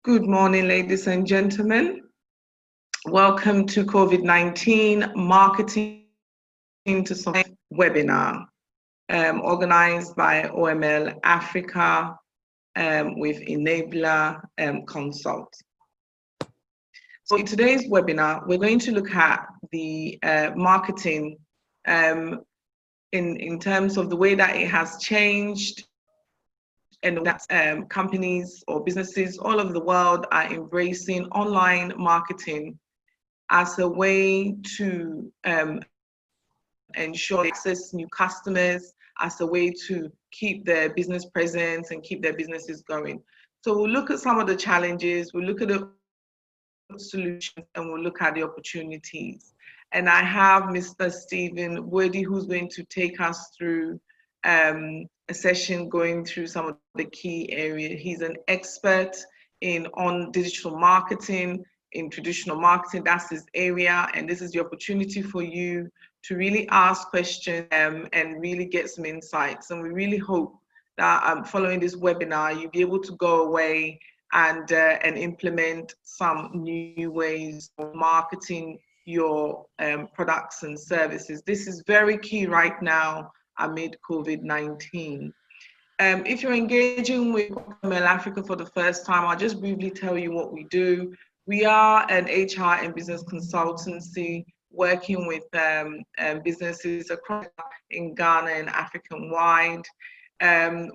Good morning, ladies and gentlemen. Welcome to COVID-19 Marketing to Survive webinar, organized by OML Africa with Enabler Consult. So in today's webinar, we're going to look at the marketing in terms of the way that it has changed, and that companies or businesses all over the world are embracing online marketing as a way to ensure they access new customers, as a way to keep their business presence and keep their businesses going. So we'll look at some of the challenges, we'll look at the solutions, and we'll look at the opportunities. And I have Mr. Stephen Woody, who's going to take us through a session going through some of the key areas. He's an expert on digital marketing, in traditional marketing. That's his area, and this is the opportunity for you to really ask questions and really get some insights. And we really hope that following this webinar, you'll be able to go away and implement some new ways of marketing your products and services. This is very key right now amid COVID-19. If you're engaging with OML Africa for the first time, I'll just briefly tell you what we do. We are an HR and business consultancy working with businesses across in Ghana and African-wide.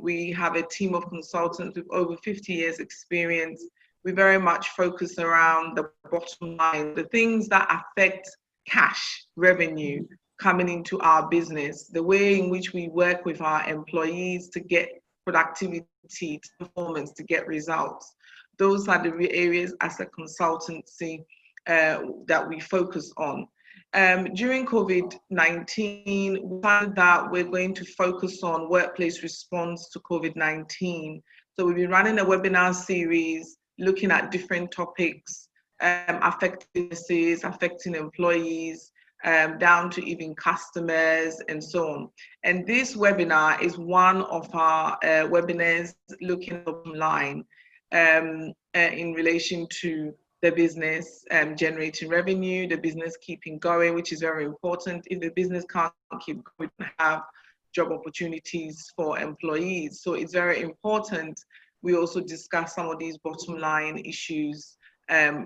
We have a team of consultants with over 50 years experience. We very much focus around the bottom line, the things that affect cash revenue coming into our business, the way in which we work with our employees to get productivity, performance, to get results. Those are the areas as a consultancy that we focus on. During COVID-19, we found that we're going to focus on workplace response to COVID-19. So we've been running a webinar series looking at different topics affecting businesses, affecting employees, down to even customers and so on. And this webinar is one of our webinars looking online in relation to the business generating revenue, the business keeping going, which is very important. If the business can't keep going, we have job opportunities for employees. So it's very important we also discuss some of these bottom line issues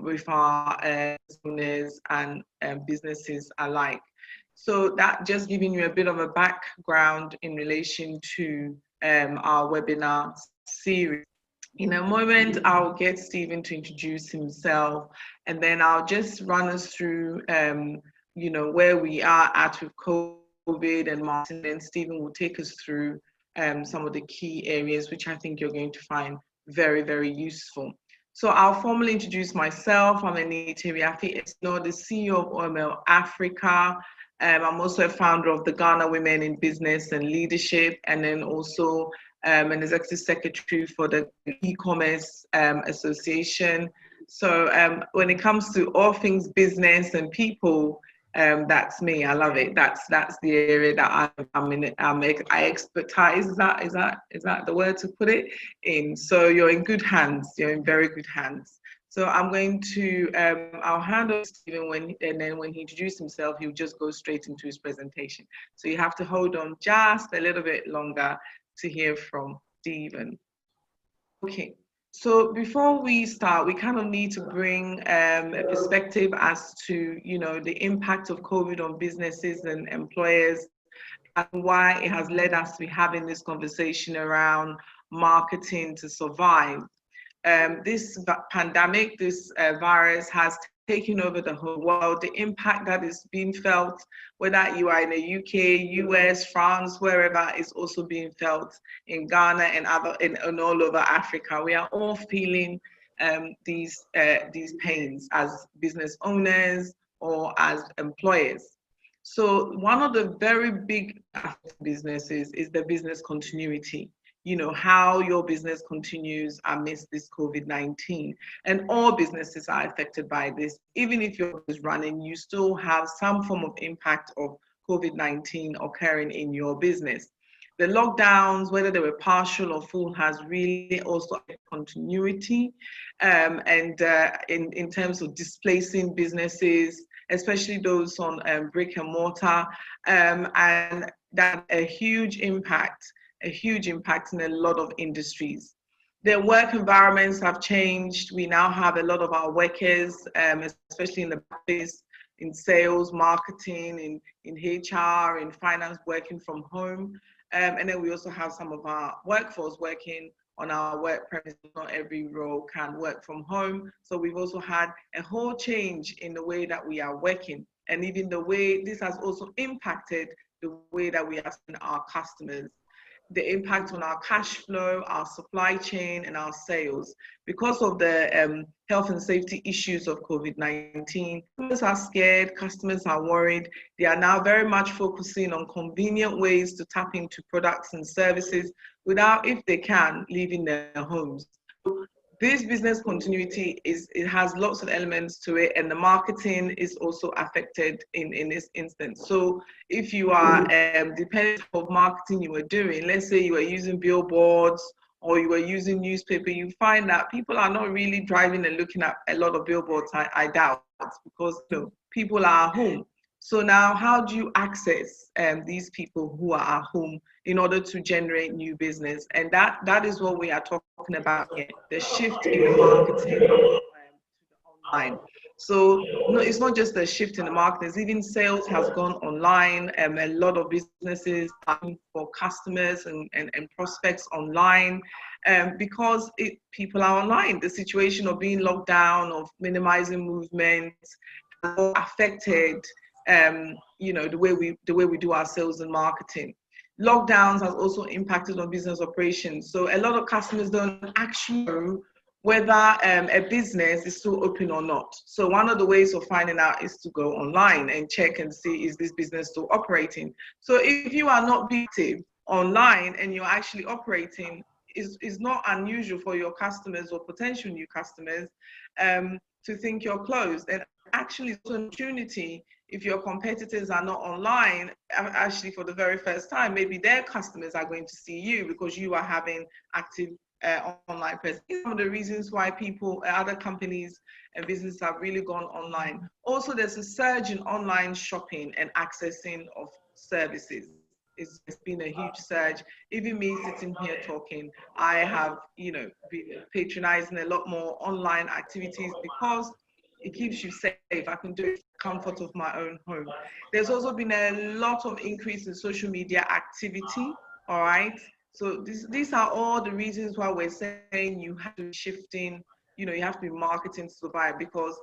with our owners and businesses alike. So that just giving you a bit of a background in relation to our webinar series. In a moment, I'll get Stephen to introduce himself, and then I'll just run us through, where we are at with COVID and marketing, and Stephen will take us through some of the key areas, which I think you're going to find very, very useful. So I'll formally introduce myself. I'm Anita Riafi, the CEO of OML Africa. I'm also a founder of the Ghana Women in Business and Leadership, and then also an executive secretary for the e-commerce association. So when it comes to all things business and people, that's me. I love it. That's the area that I'm in. I expertise. Is that the word to put it in? So you're in good hands. You're in very good hands. So I'm going to I'll hand over to Stephen and then when he introduces himself, he'll just go straight into his presentation. So you have to hold on just a little bit longer to hear from Stephen. Okay. So before we start, we kind of need to bring a perspective as to, the impact of COVID on businesses and employers and why it has led us to be having this conversation around marketing to survive. This pandemic, this virus has taken over the whole world. The impact that is being felt, whether you are in the UK, US, France, wherever, is also being felt in Ghana and all over Africa. We are all feeling these pains as business owners or as employers. So one of the very big businesses is the business continuity. how your business continues amidst this COVID-19. And all businesses are affected by this. Even if your business is running, you still have some form of impact of COVID-19 occurring in your business. The lockdowns, whether they were partial or full, has really also affected continuity, and in terms of displacing businesses, especially those on brick and mortar, and that a huge impact in a lot of industries. Their work environments have changed. We now have a lot of our workers, especially in the office, in sales, marketing, in HR, in finance, working from home. And then we also have some of our workforce working on our work premises. Not every role can work from home. So we've also had a whole change in the way that we are working. And even the way this has also impacted the way that we are seeing our customers, the impact on our cash flow, our supply chain, and our sales. Because of the health and safety issues of COVID-19, customers are scared, customers are worried. They are now very much focusing on convenient ways to tap into products and services without, if they can, leaving their homes. This business continuity it has lots of elements to it, and the marketing is also affected in this instance. So if you are depending on marketing you were doing, let's say you were using billboards or you were using newspaper, you find that people are not really driving and looking at a lot of billboards. I doubt, because people are at home. So now, how do you access these people who are at home in order to generate new business? And that is what we are talking about here, the shift in the marketing to the online. So no, it's not just a shift in the market, even sales has gone online. A lot of businesses are for customers and prospects online, because people are online. The situation of being locked down, of minimizing movement, affected the way we do our sales and marketing. Lockdowns has also impacted on business operations. So a lot of customers don't actually know whether a business is still open or not. So one of the ways of finding out is to go online and check and see, is this business still operating? So if you are not active online and you're actually operating, is not unusual for your customers or potential new customers to think you're closed. And actually, it's an opportunity. If your competitors are not online, actually for the very first time, maybe their customers are going to see you because you are having active online presence. One of the reasons why other companies and businesses have really gone online. Also, there's a surge in online shopping and accessing of services. It's been a huge surge. Even me sitting here talking, I have, been patronizing a lot more online activities because it keeps you safe. I can do it in the comfort of my own home. There's also been a lot of increase in social media activity, all right? So these are all the reasons why we're saying you have to be shifting, you have to be marketing to survive, because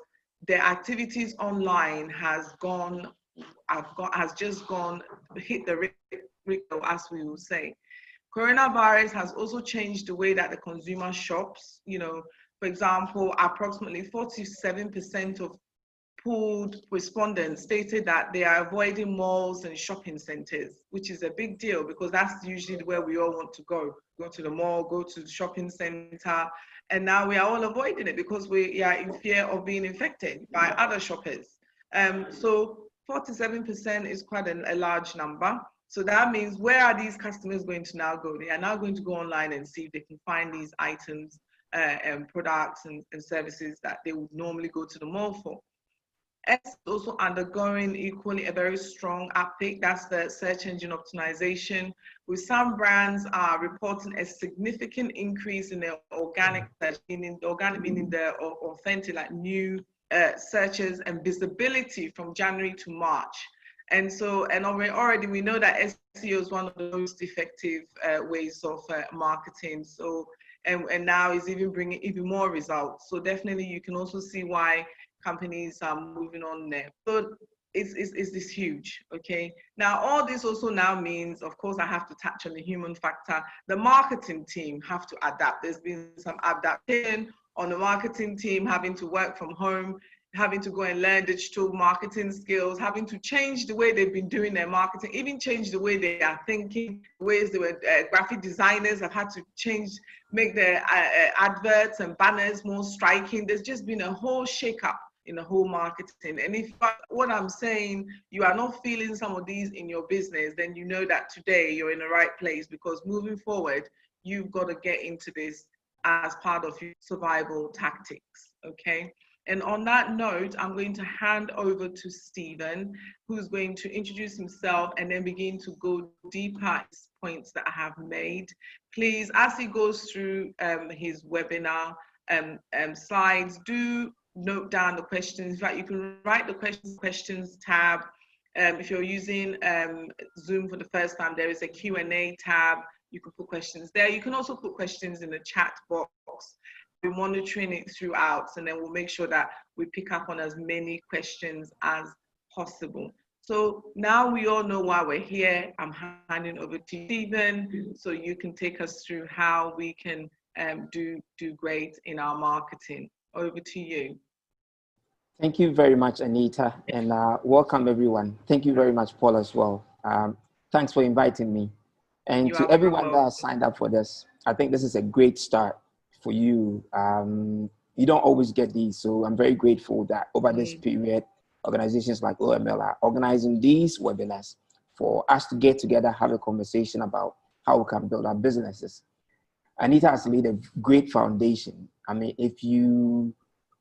the activities online has just hit the rico, as we will say. Coronavirus has also changed the way that the consumer shops. For example, approximately 47% of polled respondents stated that they are avoiding malls and shopping centers, which is a big deal because that's usually where we all want to go to the mall, go to the shopping center. And now we are all avoiding it because we are in fear of being infected by other shoppers. So 47% is quite a large number. So that means, where are these customers going to now go? They are now going to go online and see if they can find these items and products and services that they would normally go to the mall for. It's also undergoing equally a very strong uptake. That's the search engine optimization, with some brands are reporting a significant increase in their organic search, meaning the authentic, like new searches and visibility from January to March. And already we know that SEO is one of the most effective ways of marketing. So, and now is even bringing even more results. So definitely you can also see why companies are moving on there. So it's this huge, okay? Now, all this also now means, of course, I have to touch on the human factor. The marketing team have to adapt. There's been some adaptation on the marketing team having to work from home, having to go and learn digital marketing skills, having to change the way they've been doing their marketing, even change the way they are thinking, ways they were graphic designers have had to change, make their adverts and banners more striking. There's just been a whole shake-up in the whole marketing. And if what I'm saying, you are not feeling some of these in your business, then you know that today you're in the right place, because moving forward, you've got to get into this as part of your survival tactics, okay? And on that note, I'm going to hand over to Stephen, who's going to introduce himself and then begin to go deeper into points that I have made. Please, as he goes through his webinar slides, do note down the questions. In fact, you can write the questions tab. If you're using Zoom for the first time, there is a Q&A tab. You can put questions there. You can also put questions in the chat box. We're monitoring it throughout, and then we'll make sure that we pick up on as many questions as possible. So now we all know why we're here. I'm handing over to Stephen, so you can take us through how we can do great in our marketing. Over to you. Thank you very much, Anita, and welcome everyone. Thank you very much, Paul, as well. Thanks for inviting me. And to everyone that has signed up for this, I think this is a great start for you. You don't always get these, so I'm very grateful that over this period, organizations like OML are organizing these webinars for us to get together, have a conversation about how we can build our businesses. Anita has laid a great foundation. I mean, if you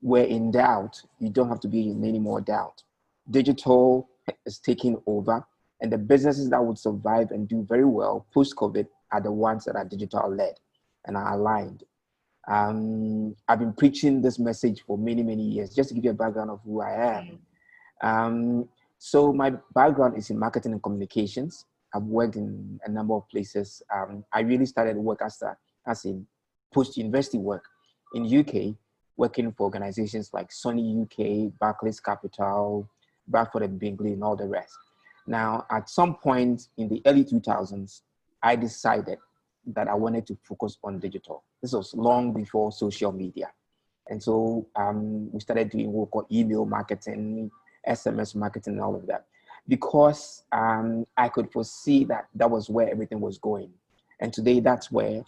were in doubt, you don't have to be in any more doubt. Digital is taking over, and the businesses that would survive and do very well post-COVID are the ones that are digital-led and are aligned. I've been preaching this message for many, many years, just to give you a background of who I am. So my background is in marketing and communications. I've worked in a number of places. I really started work as in post-university work in UK, working for organizations like Sony UK, Barclays Capital, Bradford and Bingley, and all the rest. Now, at some point in the early 2000s, I decided that I wanted to focus on digital. This was long before social media. And so we started doing what we call email marketing, SMS marketing, and all of that, because I could foresee that that was where everything was going. And today, that's where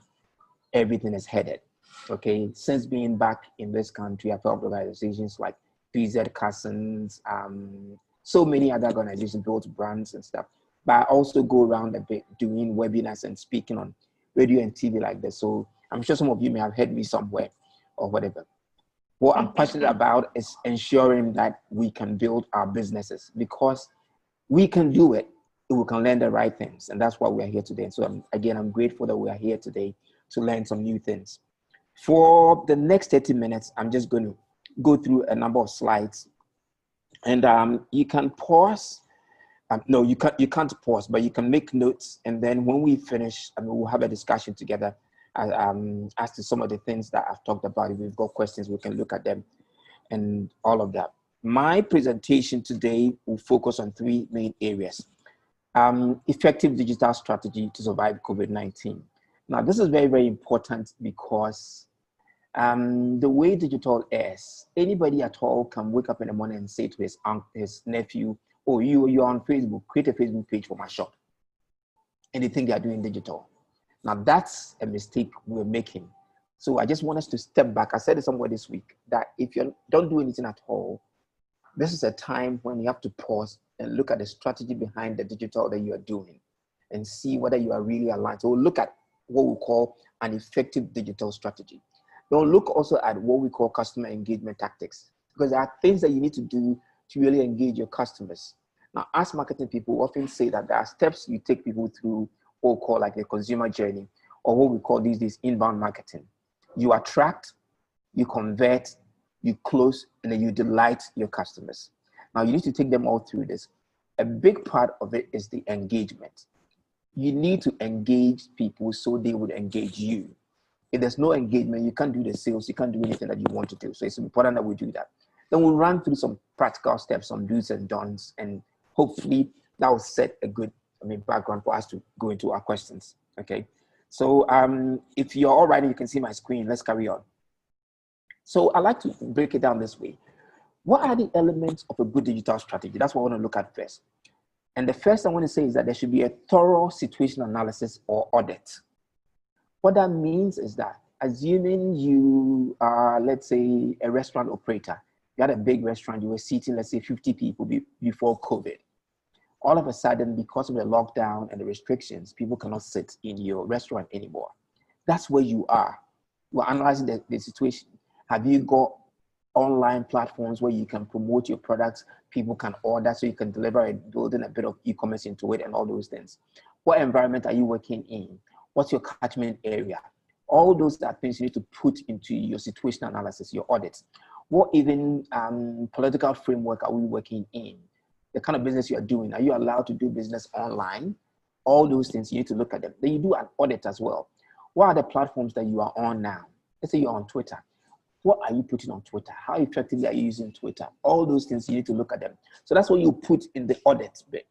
everything is headed. Okay, since being back in this country, I've helped organizations like PZ Cousins, so many other organizations, built brands and stuff. But I also go around a bit doing webinars and speaking on radio and TV like this. So I'm sure some of you may have heard me somewhere or whatever. What I'm passionate about is ensuring that we can build our businesses, because we can do it if we can learn the right things. And that's why we're here today. And so I'm grateful that we are here today to learn some new things. For the next 30 minutes, I'm just going to go through a number of slides, and you can pause. No, you can't pause, but you can make notes. And then when we finish, we'll have a discussion together as to some of the things that I've talked about. If we've got questions, we can look at them and all of that. My presentation today will focus on three main areas. Effective digital strategy to survive COVID-19. Now, this is very, very important because the way digital is, anybody at all can wake up in the morning and say to his nephew, oh, you're on Facebook, create a Facebook page for my shop. And they think they are doing digital. Now, that's a mistake we're making. So I just want us to step back. I said it somewhere this week, that if you don't do anything at all, this is a time when you have to pause and look at the strategy behind the digital that you are doing and see whether you are really aligned. So we'll look at what we call an effective digital strategy. We'll look also at what we call customer engagement tactics, because there are things that you need to do to really engage your customers. Now, as marketing people often say that there are steps you take people through what we call like a consumer journey, or what we call these days inbound marketing. You attract, you convert, you close, and then you delight your customers. Now, you need to take them all through this. A big part of it is the engagement. You need to engage people so they would engage you. If there's no engagement, you can't do the sales, you can't do anything that you want to do. So it's important that we do that. Then we'll run through some practical steps, some do's and don'ts, and hopefully that will set a good background for us to go into our questions. Okay. So if you're all right, you can see my screen. Let's carry on. So I like to break it down this way. What are the elements of a good digital strategy? That's what I want to look at first. And the first I want to say is that there should be a thorough situation analysis or audit. What that means is that, assuming you are, let's say, a restaurant operator, you had a big restaurant, you were seating, let's say, 50 people before COVID. All of a sudden, because of the lockdown and the restrictions, people cannot sit in your restaurant anymore. That's where you are. We're analyzing the situation. Have you got online platforms where you can promote your products, people can order, so you can deliver it, building a bit of e-commerce into it and all those things? What environment are you working in? What's your catchment area? All those are things you need to put into your situation analysis, your audits. What even political framework are we working in? The kind of business you are doing, are you allowed to do business online? All those things, you need to look at them. Then you do an audit as well. What are the platforms that you are on now? Let's say you're on Twitter. What are you putting on Twitter? How effectively are you using Twitter? All those things, you need to look at them. So that's what you put in the audit bit.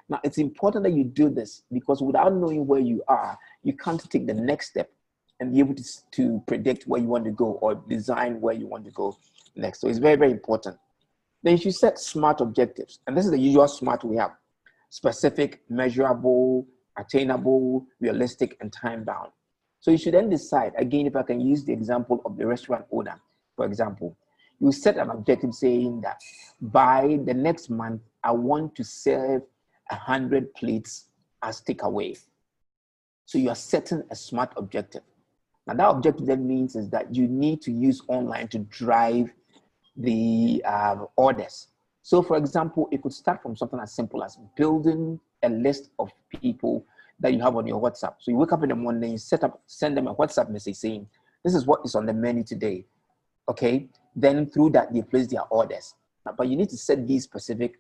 Now, it's important that you do this, because without knowing where you are, you can't take the next step and be able to predict where you want to go or design where you want to go next. So it's very, very important. Then you should set SMART objectives. And this is the usual SMART we have: specific, measurable, attainable, realistic, and time-bound. So you should then decide, again, if I can use the example of the restaurant owner, for example, you set an objective saying that by the next month, I want to serve 100 plates as takeaway. So you are setting a SMART objective. Now that objective then means is that you need to use online to drive the orders. So for example, it could start from something as simple as building a list of people that you have on your WhatsApp. So you wake up in the morning, you send them a WhatsApp message saying, this is what is on the menu today. Okay. Then through that, they place their orders. But you need to set these specific,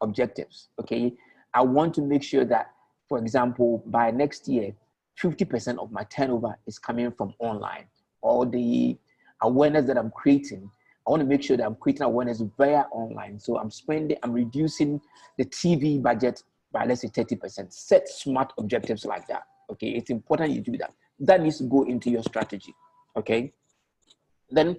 objectives. Okay. I want to make sure that, for example, by next year, 50% of my turnover is coming from online. Or the awareness that I'm creating, I want to make sure that I'm creating awareness via online. So I'm reducing the TV budget by, let's say, 30%. Set SMART objectives like that. Okay, it's important you do that. That needs to go into your strategy. Okay. Then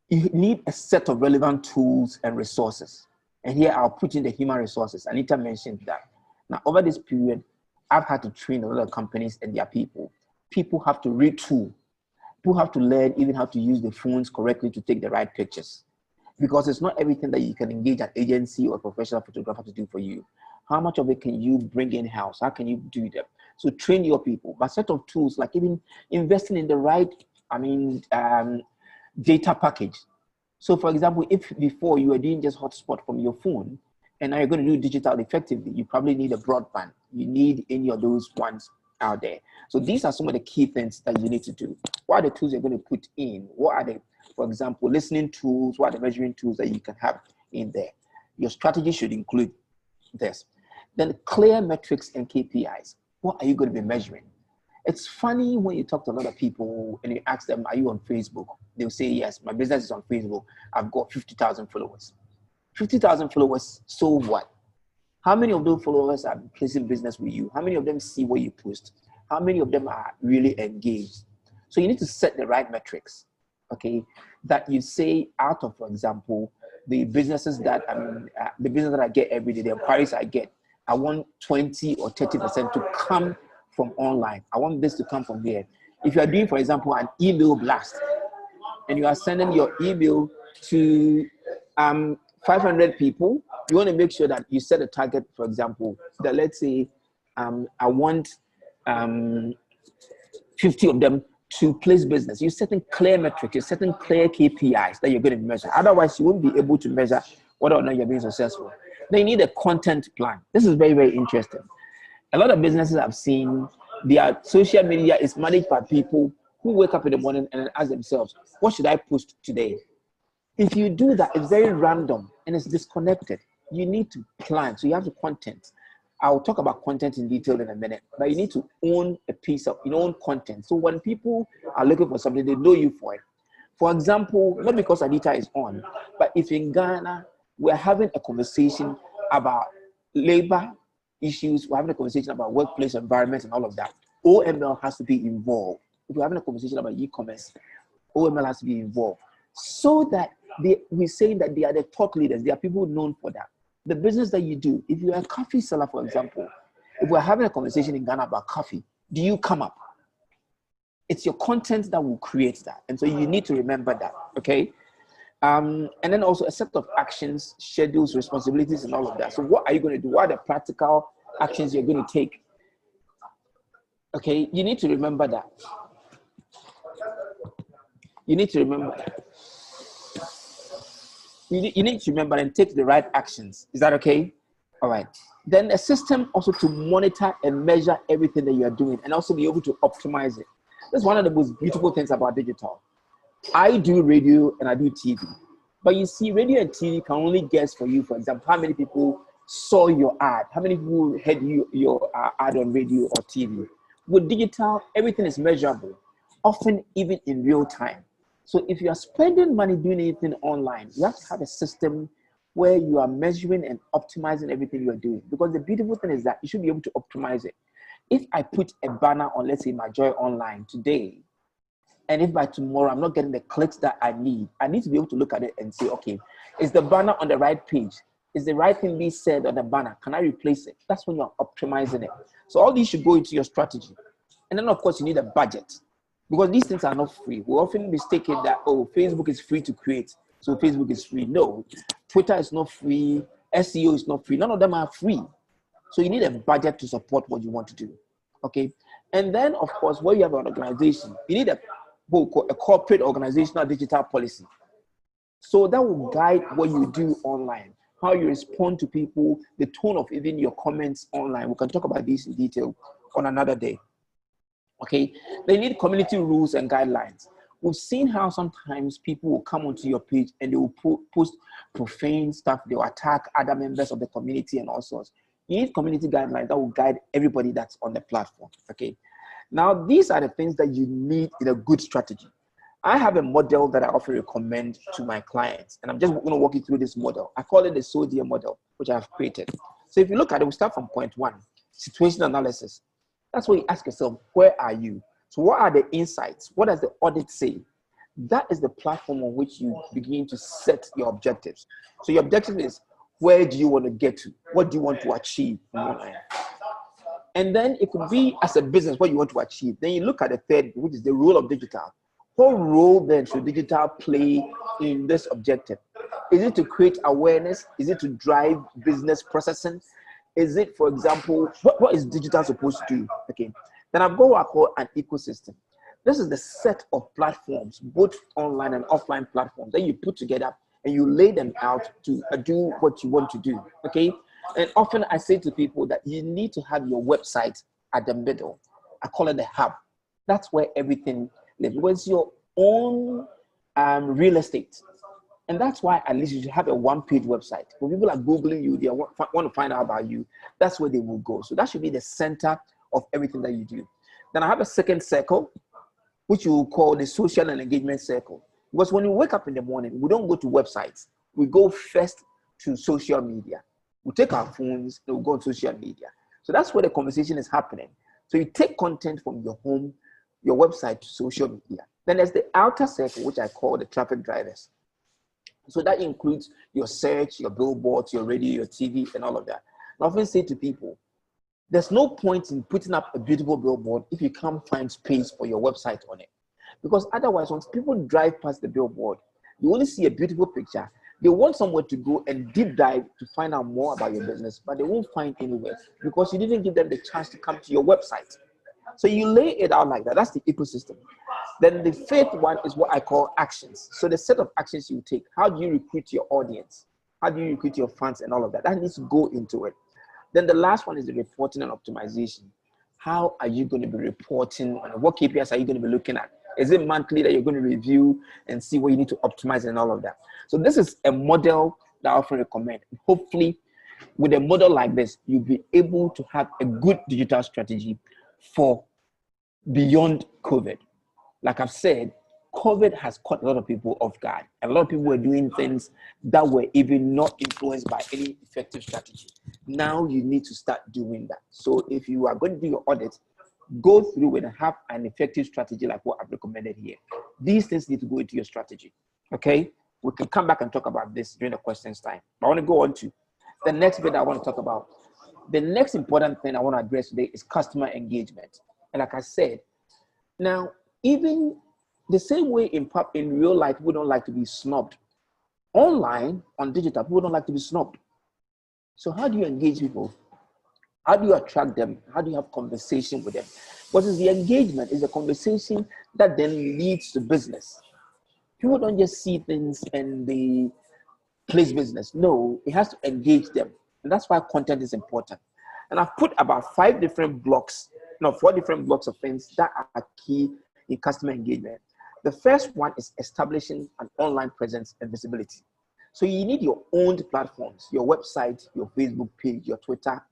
you need a set of relevant tools and resources. And here I'll put in the human resources. Anita mentioned that. Now, over this period, I've had to train a lot of companies and their people. People have to retool. People have to learn even how to use the phones correctly to take the right pictures. Because it's not everything that you can engage an agency or a professional photographer to do for you. How much of it can you bring in-house? How can you do that? So train your people. But set of tools, like even investing in the right, data package. So for example, if before you were doing just hotspot from your phone, and now you're going to do digital effectively, you probably need a broadband. You need any of those ones out there. So these are some of the key things that you need to do. What are the tools you're going to put in? What are the, for example, listening tools? What are the measuring tools that you can have in there? Your strategy should include this. Then clear metrics and KPIs. What are you going to be measuring? It's funny when you talk to a lot of people and you ask them, are you on Facebook? They'll say, yes, my business is on Facebook. I've got 50,000 followers. 50,000 followers, so what? How many of those followers are placing business with you? How many of them see what you post? How many of them are really engaged? So you need to set the right metrics, okay? That you say out of, for example, the businesses that the business that I get every day, the inquiries I get, I want 20 or 30% to come from online. I want this to come from here. If you are doing, for example, an email blast, and you are sending your email to 500 people, you want to make sure that you set a target, for example, that let's say I want 50 of them to place business. You're setting clear metrics, you're setting clear KPIs that you're going to measure. Otherwise, you won't be able to measure whether or not you're being successful. Then you need a content plan. This is very, very interesting. A lot of businesses I've seen, their social media is managed by people who wake up in the morning and ask themselves, what should I post today? If you do that, it's very random and it's disconnected. You need to plan. So you have the content. I'll talk about content in detail in a minute, but you need to own a piece of your own content. So when people are looking for something, they know you for it. For example, not because Anita is on, but if in Ghana, we're having a conversation about labor issues, we're having a conversation about workplace environment and all of that, OML has to be involved. If we're having a conversation about e-commerce, OML has to be involved. so that we're saying that they are the top leaders. They are people known for that. The business that you do, if you're a coffee seller, for example, if we're having a conversation in Ghana about coffee, do you come up? It's your content that will create that. And so you need to remember that, okay? And then also a set of actions, schedules, responsibilities, and all of that. So what are you going to do? What are the practical actions you're going to take? Okay, you need to remember that. You need to remember that. You need to remember and take the right actions. Is that okay? All right. Then a system also to monitor and measure everything that you are doing and also be able to optimize it. That's one of the most beautiful things about digital. I do radio and I do TV. But you see, radio and TV can only guess for you, for example, how many people saw your ad, how many people heard your ad on radio or TV. With digital, everything is measurable, often even in real time. So if you are spending money doing anything online, you have to have a system where you are measuring and optimizing everything you are doing. Because the beautiful thing is that you should be able to optimize it. If I put a banner on, let's say, my Joy Online today, and if by tomorrow I'm not getting the clicks that I need to be able to look at it and say, okay, is the banner on the right page? Is the right thing being said on the banner? Can I replace it? That's when you're optimizing it. So all these should go into your strategy. And then, of course, you need a budget. Because these things are not free. We often mistake it that, oh, Facebook is free to create, so Facebook is free. No, Twitter is not free, SEO is not free. None of them are free. So you need a budget to support what you want to do, okay? And then, of course, when you have an organization, you need a corporate organizational digital policy. So that will guide what you do online, how you respond to people, the tone of even your comments online. We can talk about this in detail on another day. Okay, they need community rules and guidelines. We've seen how sometimes people will come onto your page and they will post profane stuff. They will attack other members of the community and all sorts. You need community guidelines that will guide everybody that's on the platform. Okay, now these are the things that you need in a good strategy. I have a model that I often recommend to my clients, and I'm just going to walk you through this model. I call it the SODIA model, which I've created. So if you look at it, we start from point one, situation analysis. That's where you ask yourself, where are you? So what are the insights? What does the audit say? That is the platform on which you begin to set your objectives. So your objective is, where do you want to get to? What do you want to achieve from one end? And then it could be as a business, what you want to achieve. Then you look at the third, which is the role of digital. What role then should digital play in this objective? Is it to create awareness? Is it to drive business processing? Is it, for example, what is digital supposed to do? Okay. Then I've got what I call an ecosystem. This is the set of platforms, both online and offline platforms, that you put together and you lay them out to do what you want to do. Okay. And often I say to people that you need to have your website at the middle. I call it the hub. That's where everything lives. Because it's your own real estate. And that's why at least you should have a one-page website. When people are Googling you, they want to find out about you, that's where they will go. So that should be the center of everything that you do. Then I have a second circle, which you will call the social and engagement circle. Because when we wake up in the morning, we don't go to websites. We go first to social media. We take our phones and we go on social media. So that's where the conversation is happening. So you take content from your home, your website to social media. Then there's the outer circle, which I call the traffic drivers. So that includes your search, your billboards, your radio, your TV, and all of that. I often say to people, there's no point in putting up a beautiful billboard if you can't find space for your website on it. Because otherwise, once people drive past the billboard, you only see a beautiful picture. They want somewhere to go and deep dive to find out more about your business, but they won't find anywhere because you didn't give them the chance to come to your website. So you lay it out like that. That's the ecosystem. Then the fifth one is what I call actions. So the set of actions you take. How do you recruit your audience? How do you recruit your fans and all of that? That needs to go into it. Then the last one is the reporting and optimization. How are you going to be reporting? And what KPIs are you going to be looking at? Is it monthly that you're going to review and see what you need to optimize and all of that? So this is a model that I often recommend. Hopefully, with a model like this, you'll be able to have a good digital strategy for beyond COVID. Like I've said, COVID has caught a lot of people off guard. A lot of people were doing things that were even not influenced by any effective strategy. Now you need to start doing that. So if you are going to do your audit, go through and have an effective strategy like what I've recommended here. These things need to go into your strategy. Okay, we can come back and talk about this during the questions time. But I want to go on to the next bit I want to talk about. The next important thing I want to address today is customer engagement. And like I said, now, even the same way in real life, we don't like to be snubbed. Online, on digital, people don't like to be snubbed. So how do you engage people? How do you attract them? How do you have conversation with them? What is the engagement? Is the conversation that then leads to business. People don't just see things and they place business. No, it has to engage them. And that's why content is important. And I've put about 4 different blocks of things that are key in customer engagement. The first one is establishing an online presence and visibility. So you need your own platforms, your website, your Facebook page, your Twitter,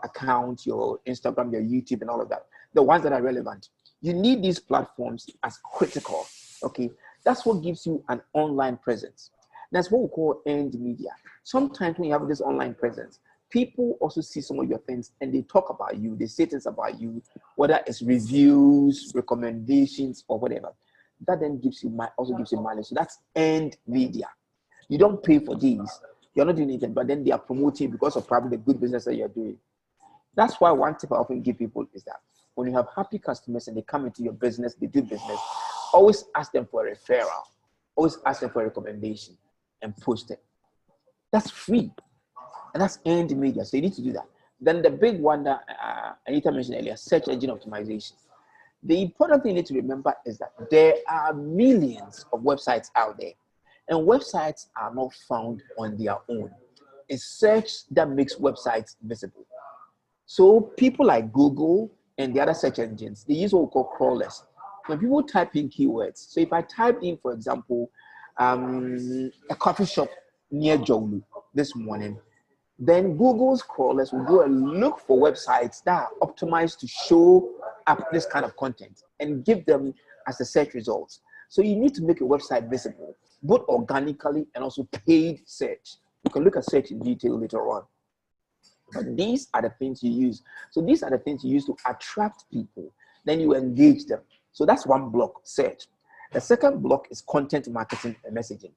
account, your Instagram, your YouTube, and all of that. The ones that are relevant. You need these platforms as critical. Okay, that's what gives you an online presence. That's what we call earned media. Sometimes when you have this online presence, people also see some of your things and they talk about you, they say things about you, whether it's reviews, recommendations, or whatever. That then also gives you mileage. So that's earned media. You don't pay for these. You're not doing anything, but then they are promoting because of probably the good business that you're doing. That's why one tip I often give people is that when you have happy customers and they come into your business, they do business, always ask them for a referral. Always ask them for a recommendation and post it. That's free. And that's earned media. So you need to do that. Then the big one that Anita mentioned earlier, search engine optimization. The important thing you need to remember is that there are millions of websites out there. And websites are not found on their own. It's search that makes websites visible. So people like Google and the other search engines, they use what we call crawlers. When people type in keywords, so if I type in, for example, a coffee shop near Jolu this morning, then Google's crawlers will go and look for websites that are optimized to show up this kind of content and give them as the search results. So you need to make a website visible, both organically and also paid search. You can look at search in detail later on. But these are the things you use. So these are the things you use to attract people. Then you engage them. So that's one block, search. The second block is content marketing and messaging.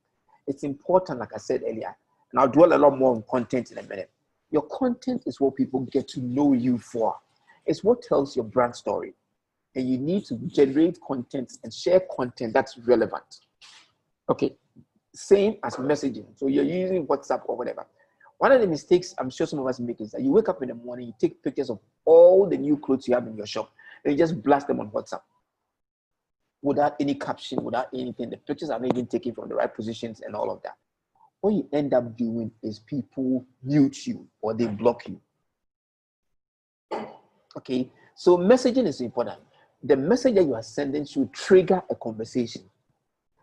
It's important, like I said earlier, and I'll dwell a lot more on content in a minute. Your content is what people get to know you for. It's what tells your brand story. And you need to generate content and share content that's relevant. Okay, same as messaging. So you're using WhatsApp or whatever. One of the mistakes I'm sure some of us make is that you wake up in the morning, you take pictures of all the new clothes you have in your shop, and you just blast them on WhatsApp without any caption, without anything. The pictures are not even taken from the right positions and all of that. What you end up doing is people mute you or they block you. Okay, so messaging is important. The message that you are sending should trigger a conversation.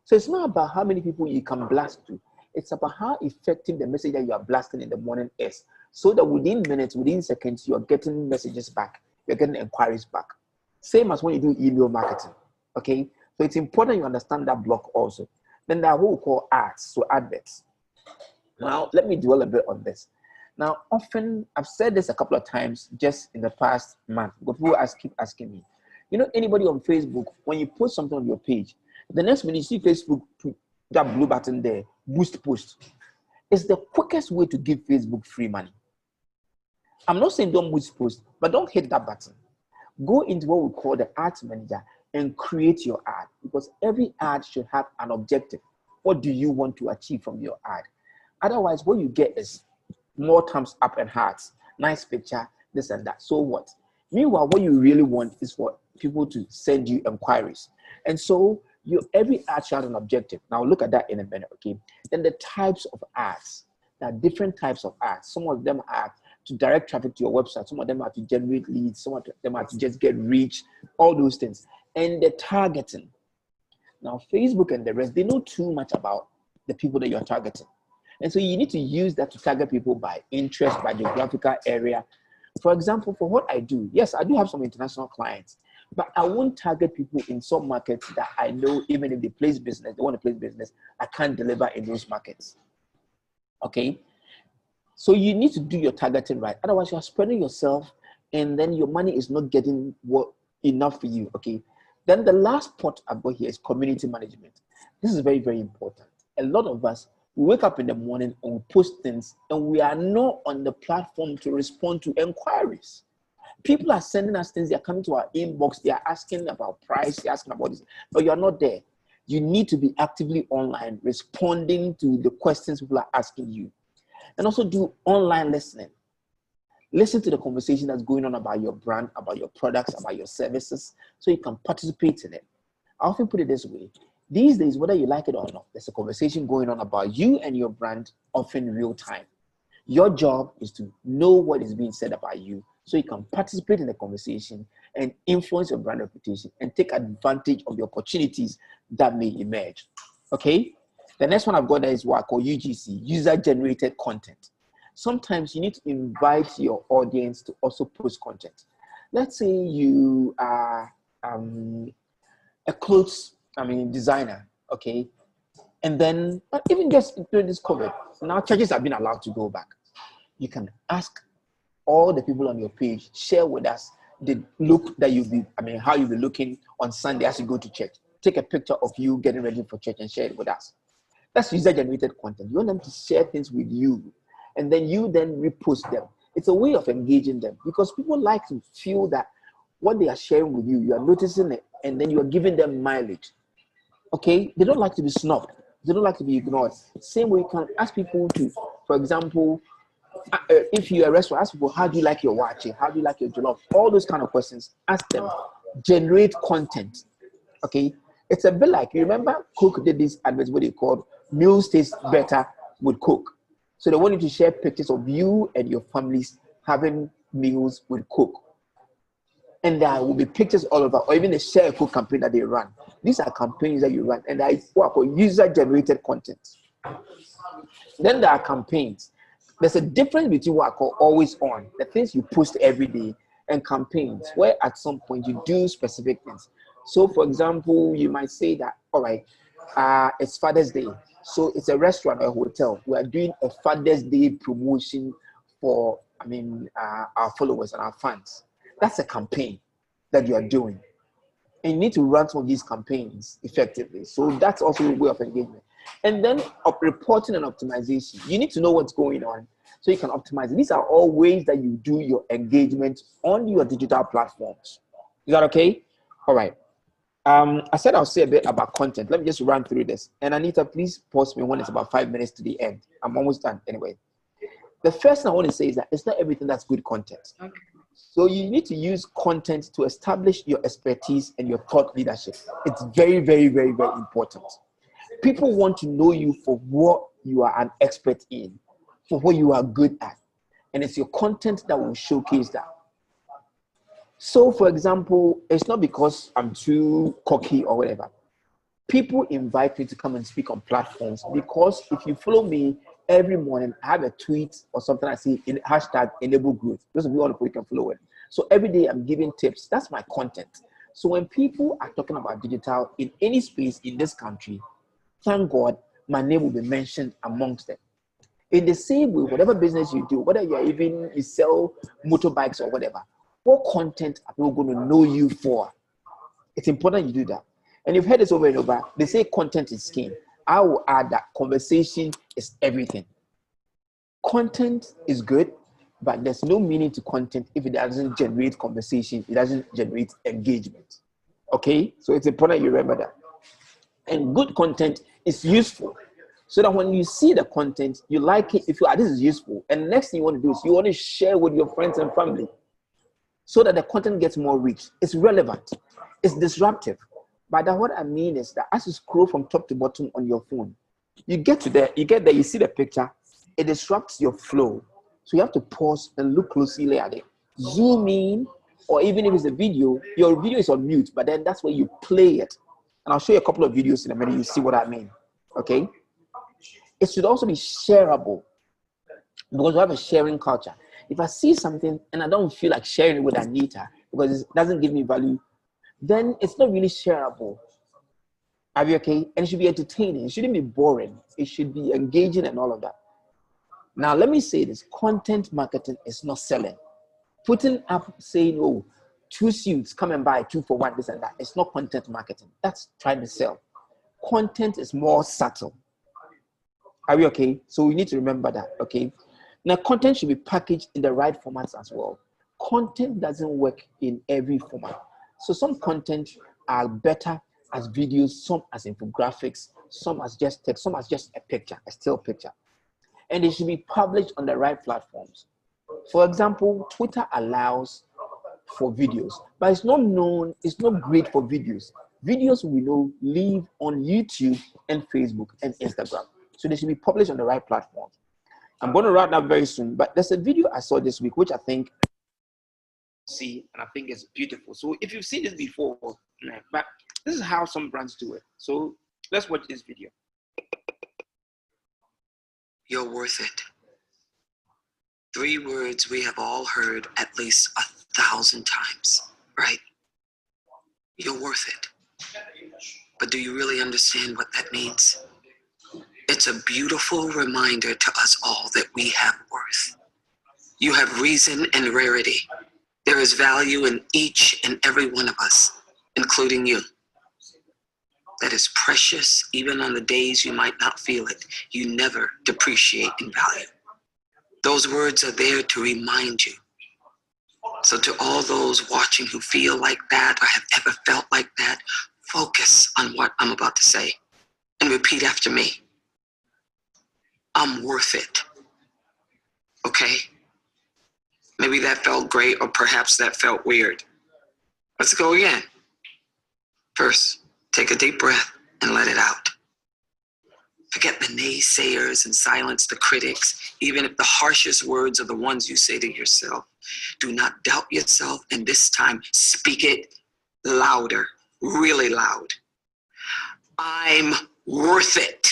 So it's not about how many people you can blast to. It's about how effective the message that you are blasting in the morning is. So that within minutes, within seconds, you are getting messages back. You're getting inquiries back. Same as when you do email marketing. Okay, so it's important you understand that block also. Then there are what we call ads, so adverts. Now, let me dwell a bit on this. Now, often, I've said this a couple of times just in the past month, but people keep asking me, you know, anybody on Facebook, when you post something on your page, the next minute you see Facebook put that blue button there, boost post. It's the quickest way to give Facebook free money. I'm not saying don't boost post, but don't hit that button. Go into what we call the ads manager and create your ad, because every ad should have an objective. What do you want to achieve from your ad? Otherwise, what you get is more thumbs up and hearts, nice picture, this and that. So what? Meanwhile, what you really want is for people to send you inquiries. And so every ad should have an objective. Now look at that in a minute, okay? Then the types of ads. There are different types of ads. Some of them are to direct traffic to your website. Some of them are to generate leads. Some of them are to just get reach, all those things. And the targeting. Now, Facebook and the rest, they know too much about the people that you're targeting. And so you need to use that to target people by interest, by geographical area. For example, for what I do, yes, I do have some international clients, but I won't target people in some markets that I know even if they want to place business, I can't deliver in those markets. Okay? So you need to do your targeting right. Otherwise, you're spreading yourself and then your money is not getting enough for you. Okay? Then the last part I've got here is community management. This is very, very important. A lot of us, we wake up in the morning and we post things, and we are not on the platform to respond to inquiries. People are sending us things, they're coming to our inbox, they are asking about price, they're asking about this, but you're not there. You need to be actively online, responding to the questions people are asking you. And also do online listening. Listen to the conversation that's going on about your brand, about your products, about your services, so you can participate in it. I often put it this way. These days, whether you like it or not, there's a conversation going on about you and your brand, often real time. Your job is to know what is being said about you, so you can participate in the conversation and influence your brand reputation and take advantage of the opportunities that may emerge. Okay? The next one I've got there is what I call UGC, user-generated content. Sometimes you need to invite your audience to also post content. Let's say you are a clothes, designer, okay? And then, but even just during this COVID, now churches have been allowed to go back. You can ask all the people on your page, share with us the look that how you'll be looking on Sunday as you go to church. Take a picture of you getting ready for church and share it with us. That's user-generated content. You want them to share things with you, and then you then repost them. It's a way of engaging them, because people like to feel that what they are sharing with you, you are noticing it, and then you are giving them mileage. Okay? They don't like to be snubbed. They don't like to be ignored. Same way you can ask people to, for example, if you're a restaurant, ask people, how do you like your watch? How do you like your jollof? All those kind of questions. Ask them. Generate content. Okay? It's a bit like, you remember Coke did this advert, what they called meals taste better with Coke. So they want you to share pictures of you and your families having meals with Coke. And there will be pictures all over, or even a share a Coke campaign that they run. These are campaigns that you run, and that is what I call user-generated content. Then there are campaigns. There's a difference between what I call always on, the things you post every day, and campaigns, where at some point you do specific things. So, for example, you might say that, all right, it's Father's Day. So it's a restaurant or a hotel. We are doing a Father's Day promotion for, our followers and our fans. That's a campaign that you are doing. And you need to run some of these campaigns effectively. So that's also a way of engagement. And then reporting and optimization. You need to know what's going on so you can optimize it. These are all ways that you do your engagement on your digital platforms. Is that okay? All right. I said I'll say a bit about content. Let me just run through this. And Anita, please pause me when it's about 5 minutes to the end. I'm almost done anyway. The first thing I want to say is that it's not everything that's good content. Okay. So you need to use content to establish your expertise and your thought leadership. It's very, very, very, very important. People want to know you for what you are an expert in, for what you are good at. And it's your content that will showcase that. So, for example, it's not because I'm too cocky or whatever. People invite me to come and speak on platforms because if you follow me every morning, I have a tweet or something I see in hashtag enable growth. Those of you all who can follow it. So every day I'm giving tips. That's my content. So when people are talking about digital in any space in this country, thank God, my name will be mentioned amongst them. In the same way, whatever business you do, whether you sell motorbikes or whatever, what content are people going to know you for? It's important you do that. And you've heard this over and over. They say content is king. I will add that conversation is everything. Content is good, but there's no meaning to content if it doesn't generate conversation, it doesn't generate engagement. Okay? So it's important you remember that. And good content is useful. So that when you see the content, you like it, if you this is useful. And the next thing you want to do is you want to share with your friends and family so that the content gets more reach. It's relevant. It's disruptive. But what I mean is that as you scroll from top to bottom on your phone, you get there, you see the picture, it disrupts your flow. So you have to pause and look closely at it. Zoom in, or even if it's a video, your video is on mute, but then that's where you play it. And I'll show you a couple of videos in a minute, you see what I mean. Okay? It should also be shareable because we have a sharing culture. If I see something and I don't feel like sharing it with Anita because it doesn't give me value, then it's not really shareable. Are you okay? And it should be entertaining. It shouldn't be boring. It should be engaging and all of that. Now, let me say this. Content marketing is not selling. Putting up saying, oh, 2 suits, come and buy 2 for 1, this and that. It's not content marketing. That's trying to sell. content is more subtle. Are we okay? So we need to remember that, okay? Now, content should be packaged in the right formats as well. Content doesn't work in every format. So some content are better as videos, some as infographics, some as just text, some as just a picture, a still picture. And they should be published on the right platforms. For example, Twitter allows for videos, but it's not great for videos. Videos we know live on YouTube and Facebook and Instagram. So they should be published on the right platforms. I'm going to wrap up very soon, but there's a video I saw this week, which I think and I think it's beautiful. So if you've seen this before, but this is how some brands do it. So let's watch this video. You're worth it. 3 words we have all heard at least 1,000 times, right? You're worth it. But do you really understand what that means? It's a beautiful reminder to us all that we have worth. You have reason and rarity. There is value in each and every one of us, including you. That is precious even on the days you might not feel it. You never depreciate in value. Those words are there to remind you. So to all those watching who feel like that or have ever felt like that, focus on what I'm about to say and repeat after me. I'm worth it. Okay? Maybe that felt great, or perhaps that felt weird. Let's go again. First, take a deep breath and let it out. Forget the naysayers and silence the critics, even if the harshest words are the ones you say to yourself. Do not doubt yourself, and this time speak it louder, really loud. I'm worth it.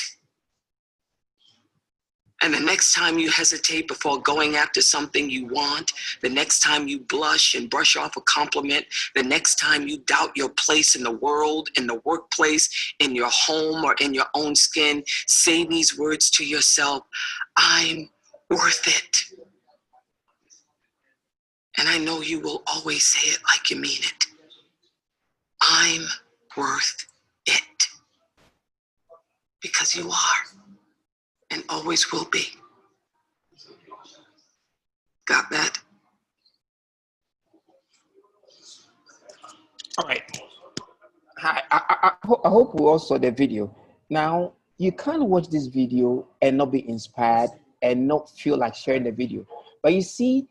And the next time you hesitate before going after something you want, the next time you blush and brush off a compliment, the next time you doubt your place in the world, in the workplace, in your home, or in your own skin, say these words to yourself: I'm worth it. And I know you will always say it like you mean it. I'm worth it. Because you are. And always will be. Got that? All right. I hope we all saw the video. Now, you can't watch this video and not be inspired and not feel like sharing the video. But you see,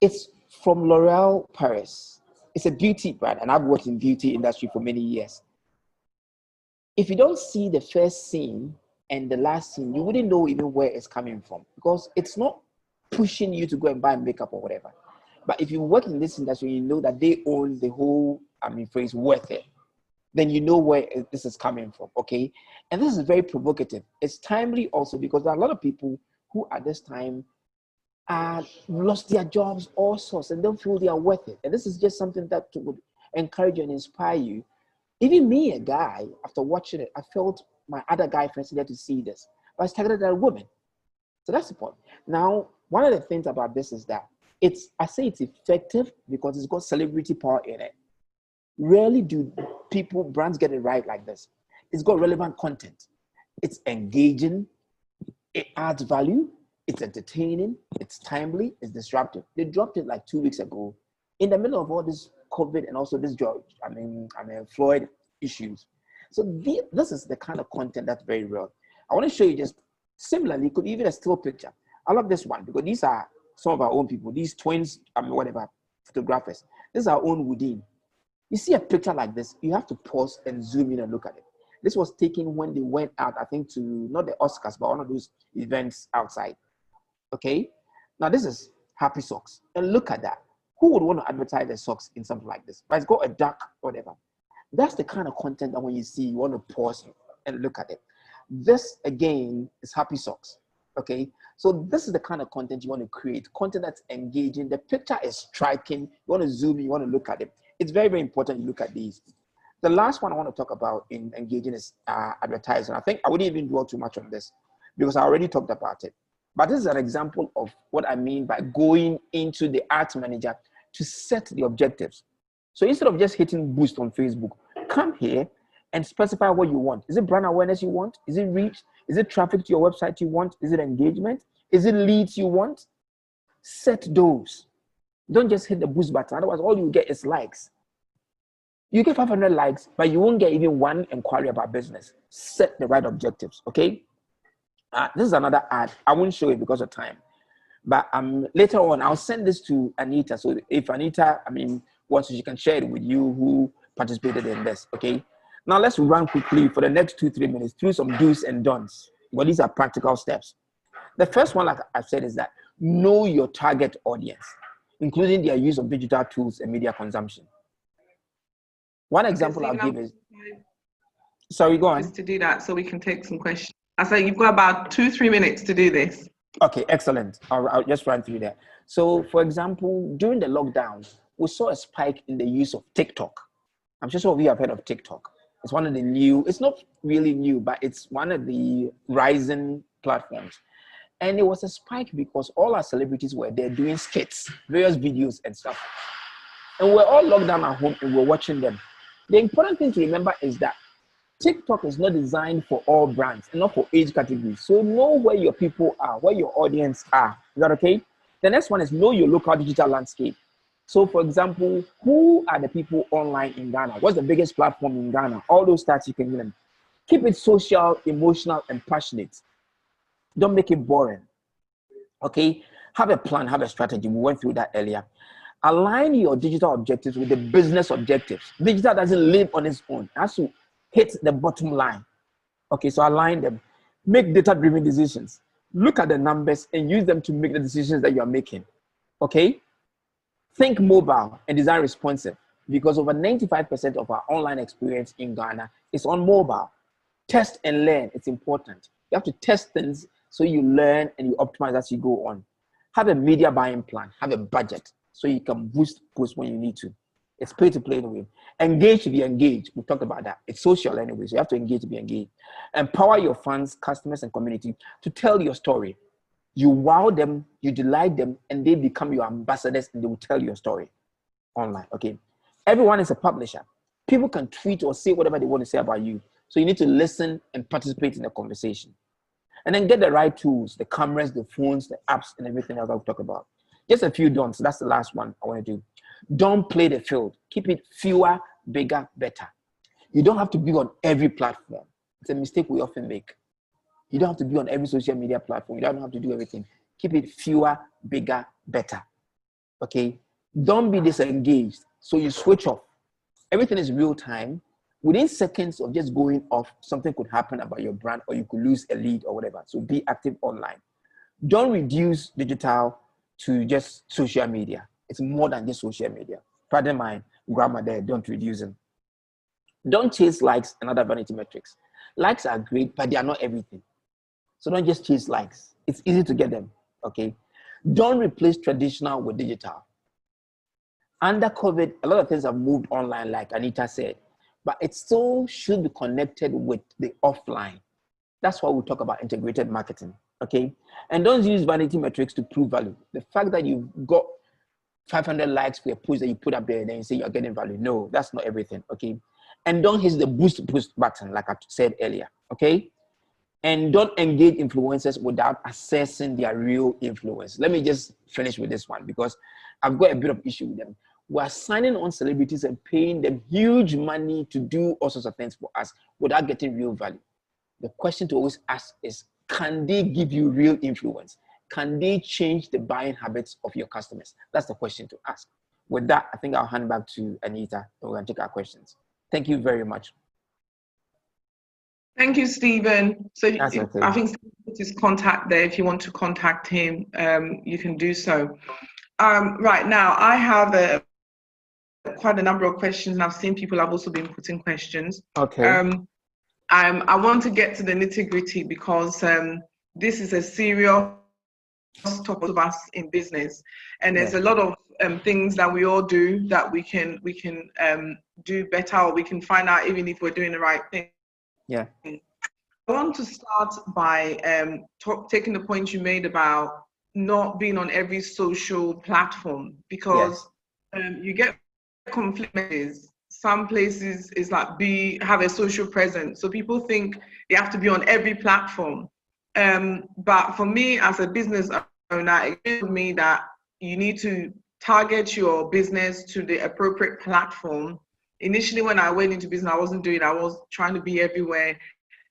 it's from L'Oreal Paris. It's a beauty brand, and I've worked in beauty industry for many years. If you don't see the first scene and the last scene, you wouldn't know even where it's coming from, because it's not pushing you to go and buy makeup or whatever. But if you work in this industry, you know that they own the whole, phrase worth it. Then you know where this is coming from, okay? And this is very provocative. It's timely also because there are a lot of people who at this time lost their jobs, all sorts, and don't feel they are worth it. And this is just something that would encourage you and inspire you. Even me, a guy, after watching it, I felt my other guy friends needed to see this, but it's targeted at women. So that's the point. Now, one of the things about this is that I say it's effective because it's got celebrity power in it. Rarely do brands get it right like this. It's got relevant content. It's engaging. It adds value. It's entertaining. It's timely. It's disruptive. They dropped it like 2 weeks ago in the middle of all this COVID and also this Floyd issues. So this is the kind of content that's very real. I want to show you just similarly, could even a still picture. I love this one because these are some of our own people, these twins, photographers. This is our own Woodin. You see a picture like this, you have to pause and zoom in and look at it. This was taken when they went out, I think, to not the Oscars, but one of those events outside. Okay? Now this is Happy Socks. And look at that. Who would want to advertise their socks in something like this? But it's got a dark whatever. That's the kind of content that when you see, you want to pause and look at it. This, again, is Happy Socks, okay? So this is the kind of content you want to create, content that's engaging. The picture is striking. You want to zoom in, you want to look at it. It's very, very important you look at these. The last one I want to talk about in engaging is advertising. I think I wouldn't even dwell too much on this because I already talked about it. But this is an example of what I mean by going into the ads manager to set the objectives. So instead of just hitting boost on Facebook, come here, and specify what you want. Is it brand awareness you want? Is it reach? Is it traffic to your website you want? Is it engagement? Is it leads you want? Set those. Don't just hit the boost button. Otherwise, all you get is likes. You get 500 likes, but you won't get even one inquiry about business. Set the right objectives, okay? This is another ad. I won't show it because of time. But later on, I'll send this to Anita. So if Anita, wants to, she can share it with you who participated in this, okay? Now let's run quickly for the next 2-3 minutes through some do's and don'ts. Well, these are practical steps. The first one, like I've said, is that know your target audience, including their use of digital tools and media consumption. One example I'll give is, sorry, go on. Just to do that so we can take some questions. I say you've got about 2-3 minutes to do this. Okay, excellent. I'll just run through that. So, for example, during the lockdown, we saw a spike in the use of TikTok. I'm sure some of you have heard of TikTok. It's one of the new, it's not really new, but it's one of the rising platforms. And it was a spike because all our celebrities were there doing skits, various videos and stuff. And we're all locked down at home and we're watching them. The important thing to remember is that TikTok is not designed for all brands and not for age categories. So know where your people are, where your audience are. Is that okay? The next one is know your local digital landscape. So for example, who are the people online in Ghana? What's the biggest platform in Ghana? All those stats you can get them. Keep it social, emotional, and passionate. Don't make it boring. Okay? Have a plan, have a strategy. We went through that earlier. Align your digital objectives with the business objectives. Digital doesn't live on its own. It has to hit the bottom line. Okay, so align them. Make data-driven decisions. Look at the numbers and use them to make the decisions that you are making. Okay? Think mobile and design responsive, because over 95% of our online experience in Ghana is on mobile. Test and learn. It's important. You have to test things so you learn and you optimize as you go on. Have a media buying plan. Have a budget so you can boost posts when you need to. It's pay to play anyway. Engage to be engaged. We talked about that. It's social anyway, so you have to engage to be engaged. Empower your fans, customers, and community to tell your story. You wow them, you delight them, and they become your ambassadors and they will tell your story online. Okay. Everyone is a publisher. People can tweet or say whatever they want to say about you. So you need to listen and participate in the conversation. And then get the right tools, the cameras, the phones, the apps, and everything else I'll talk about. Just a few don'ts. That's the last one I want to do. Don't play the field. Keep it fewer, bigger, better. You don't have to be on every platform. It's a mistake we often make. You don't have to be on every social media platform. You don't have to do everything. Keep it fewer, bigger, better. Okay? Don't be disengaged. So you switch off. Everything is real time. Within seconds of just going off, something could happen about your brand or you could lose a lead or whatever. So be active online. Don't reduce digital to just social media. It's more than just social media. Pardon my grammar there. Don't reduce them. Don't chase likes and other vanity metrics. Likes are great, but they are not everything. So don't just chase likes. It's easy to get them, okay? Don't replace traditional with digital. Under COVID, a lot of things have moved online, like Anita said, but it still should be connected with the offline. That's why we talk about integrated marketing, okay? And don't use vanity metrics to prove value. The fact that you've got 500 likes for a post that you put up there and then you say you're getting value. No, that's not everything, okay? And don't hit the boost button like I said earlier, okay? And don't engage influencers without assessing their real influence. Let me just finish with this one because I've got a bit of issue with them. We're signing on celebrities and paying them huge money to do all sorts of things for us without getting real value. The question to always ask is, can they give you real influence? Can they change the buying habits of your customers? That's the question to ask. With that, I think I'll hand back to Anita and we're going to take our questions. Thank you very much. Thank you, Stephen. So okay. I think Stephen put his contact there. If you want to contact him, you can do so. Right now, I have quite a number of questions, and I've seen people have also been putting questions. Okay. I want to get to the nitty-gritty because this is a serious topic of us in business, and there's a lot of things that we all do that we can do better, or we can find out even if we're doing the right thing. Yeah. I want to start by taking the point you made about not being on every social platform, because you get conflicts. some places it's like have a social presence. So people think they have to be on every platform. But for me as a business owner, it told me that you need to target your business to the appropriate platform. Initially, when I went into business, I wasn't doing it. I was trying to be everywhere,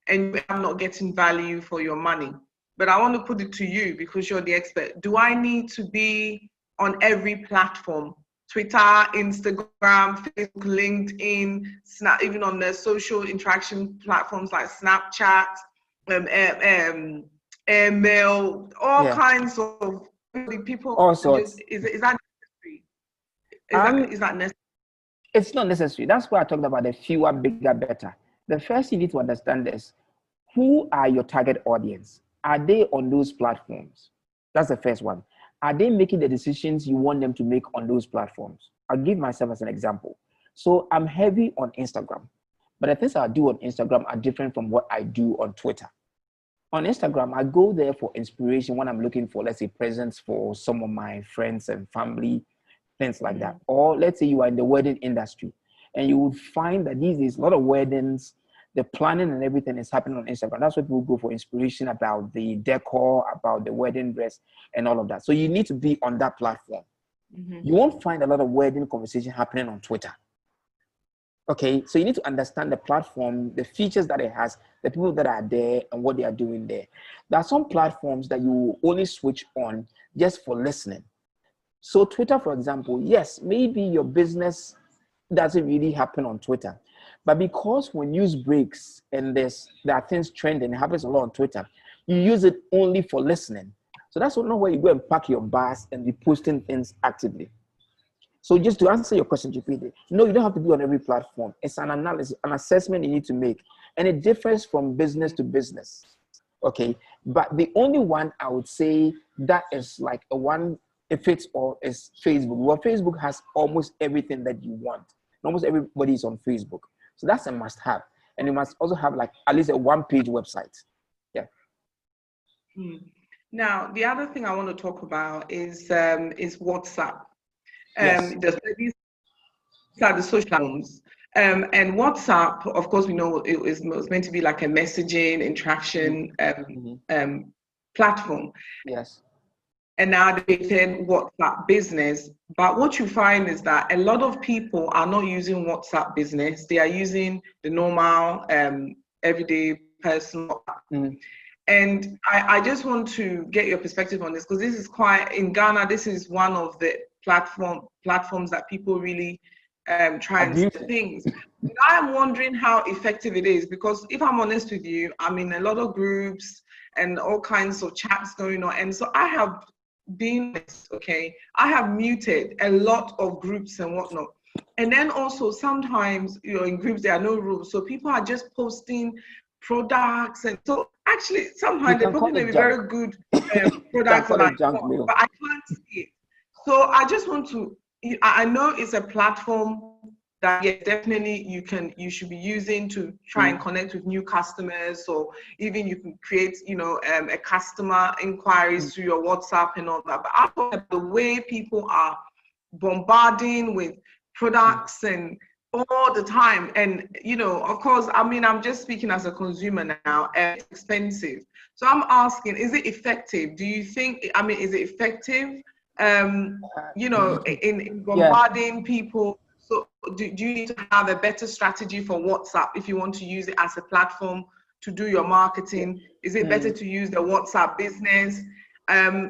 and I'm not getting value for your money. But I want to put it to you because you're the expert. Do I need to be on every platform? Twitter, Instagram, Facebook, LinkedIn, Snap, even on the social interaction platforms like Snapchat, email, all kinds of people. All sorts. Just, is that necessary? Is that necessary? It's not necessary. That's why I talked about the fewer, bigger, better. The first you need to understand is, who are your target audience? Are they on those platforms? That's the first one. Are they making the decisions you want them to make on those platforms? I'll give myself as an example. So I'm heavy on Instagram, but the things I do on Instagram are different from what I do on Twitter. On Instagram, I go there for inspiration when I'm looking for, let's say, presents for some of my friends and family, things like that. Or let's say you are in the wedding industry and you would find that these days a lot of weddings, the planning and everything is happening on Instagram. That's where people go for inspiration about the decor, about the wedding dress and all of that. So you need to be on that platform. You won't find a lot of wedding conversation happening on Twitter. Okay, so you need to understand the platform, the features that it has, the people that are there and what they are doing there. There are some platforms that you only switch on just for listening. So Twitter, for example, yes, maybe your business doesn't really happen on Twitter, but because when news breaks and there are things trending, it happens a lot on Twitter, you use it only for listening. So that's not where you go and pack your bars and be posting things actively. So just to answer your question, GP, no, you don't have to be on every platform. It's an analysis, an assessment you need to make. And it differs from business to business. Okay. But the only one I would say that is like a one, it fits all, is Facebook. Well, Facebook has almost everything that you want. Almost everybody is on Facebook. So that's a must have. And you must also have like at least a one-page website. Yeah. Now, the other thing I want to talk about is WhatsApp. These are the social platforms. And WhatsApp, of course, we know it was meant to be like a messaging interaction platform. Yes. And now they said WhatsApp business. But what you find is that a lot of people are not using WhatsApp business. They are using the normal, everyday personal. And I just want to get your perspective on this, because this is quite, in Ghana, this is one of the platforms that people really try and say things. But I'm wondering how effective it is, because if I'm honest with you, I'm in a lot of groups and all kinds of chats going on. And so I have I have muted a lot of groups and whatnot. And then also sometimes, in groups, there are no rules. So people are just posting products. And so actually, sometimes they probably may be very good products that I want, but I can't see it. So I just want to, I know it's a platform that yes, definitely you should be using to try and connect with new customers, or even you can create, a customer inquiries through your WhatsApp and all that. But I thought the way people are bombarding with products and all the time, and of course, I'm just speaking as a consumer now, and it's expensive. So I'm asking, is it effective? Do you think, is it effective? In bombarding people. So do you need to have a better strategy for WhatsApp if you want to use it as a platform to do your marketing? Is it better to use the WhatsApp business?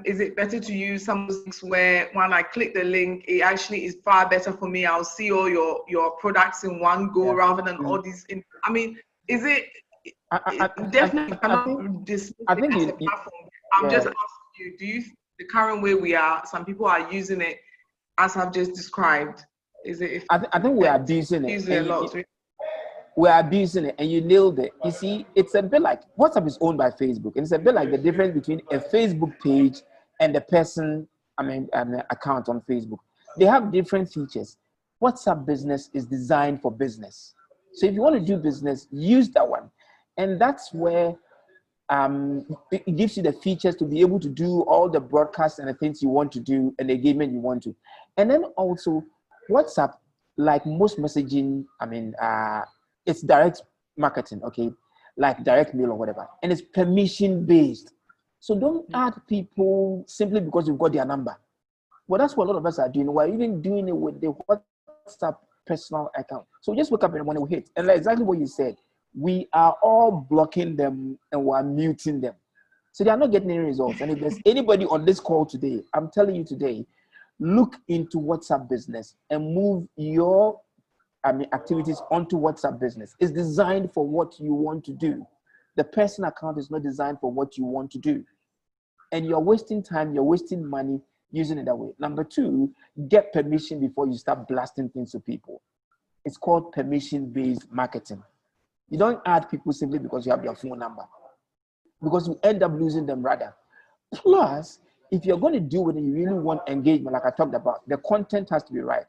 Is it better to use some things where when I click the link, it actually is far better for me? I'll see all your products in one go rather than all these. Is it? Definitely cannot dismiss it as a platform. I'm just asking you, do you, the current way we are, some people are using it as I've just described? Is it? I think we're abusing it. We're abusing it, and you nailed it. You see, it's a bit like WhatsApp is owned by Facebook, and it's a bit like the difference between a Facebook page and the person, an account on Facebook. They have different features. WhatsApp business is designed for business. So if you want to do business, use that one. And that's where it gives you the features to be able to do all the broadcasts and the things you want to do and the engagement you want to. And then also WhatsApp, like most messaging, it's direct marketing, okay, like direct mail or whatever, and it's permission based. So don't add people simply because you've got their number. Well, that's what a lot of us are doing. We're even doing it with the WhatsApp personal account. So we just wake up in the morning, we hit, and like exactly what you said, we are all blocking them and we're muting them. So they are not getting any results. And if there's anybody on this call today, I'm telling you today, look into WhatsApp business and move your activities onto WhatsApp business. It's designed for what you want to do. The personal account is not designed for what you want to do. And you're wasting time, you're wasting money using it that way. Number two, get permission before you start blasting things to people. It's called permission-based marketing. You don't add people simply because you have their phone number, because you end up losing them rather. Plus, if you're going to do it and you really want engagement, like I talked about, the content has to be right.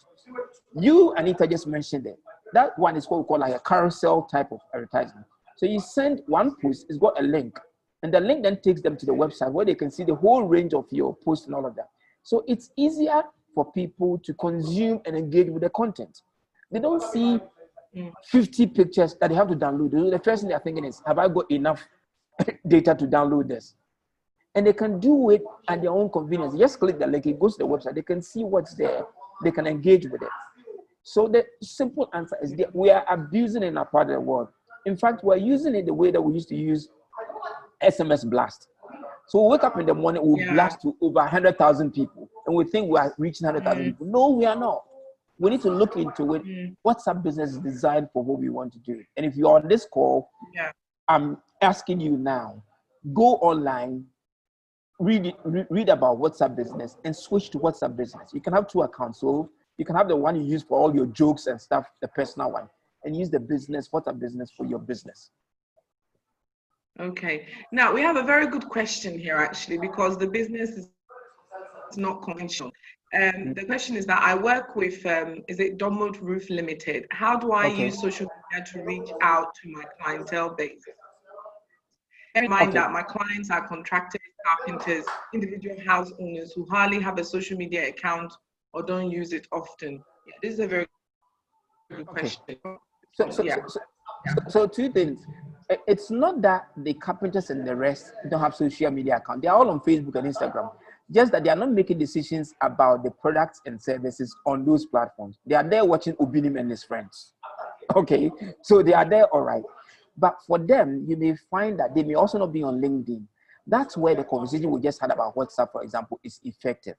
You, Anita, just mentioned it. That one is what we call like a carousel type of advertisement. So you send one post, it's got a link, and the link then takes them to the website where they can see the whole range of your posts and all of that. So it's easier for people to consume and engage with the content. They don't see 50 pictures that they have to download. The first thing they're thinking is, have I got enough data to download this? And they can do it at their own convenience. Just click the link, it goes to the website. They can see what's there. They can engage with it. So the simple answer is that we are abusing it in our part of the world. In fact, we're using it the way that we used to use SMS blast. So we wake up in the morning, we blast to over 100,000 people, and we think we are reaching 100,000 people. No, we are not. We need to look into it. WhatsApp business is designed for what we want to do. And if you're on this call, I'm asking you now, go online, read about WhatsApp business, and switch to WhatsApp business. You can have two accounts. So you can have the one you use for all your jokes and stuff, the personal one, and use the business, WhatsApp business, for your business. Okay. Now we have a very good question here, actually, because the business is not conventional. The question is that I work with, is it Domwood Roof Limited? How do I use social media to reach out to my clientele base? Bear in mind that my clients are contractors, carpenters, individual house owners who hardly have a social media account or don't use it often. Yeah, this is a very good question. So two things. It's not that the carpenters and the rest don't have social media account. They are all on Facebook and Instagram. Just that they are not making decisions about the products and services on those platforms. They are there watching Obinim and his friends. Okay, so they are there, all right. But for them, you may find that they may also not be on LinkedIn. That's where the conversation we just had about WhatsApp, for example, is effective.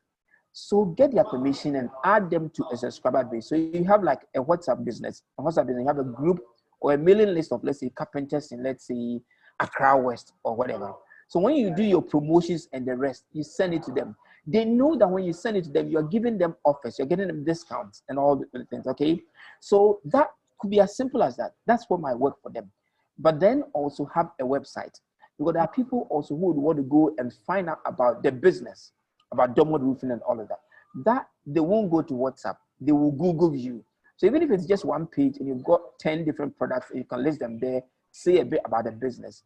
So get their permission and add them to a subscriber base. So you have like a WhatsApp business. You have a group or a mailing list of, let's say, carpenters in, let's say, Accra West or whatever. So when you do your promotions and the rest, you send it to them. They know that when you send it to them, you're giving them offers, you're getting them discounts and all the things, okay? So that could be as simple as that. That's what might work for them. But then also have a website, because there are people also who would want to go and find out about the business, about Domwood Roofing and all of that. That they won't go to WhatsApp, they will Google you. So even if it's just one page and you've got 10 different products, and you can list them there, say a bit about the business,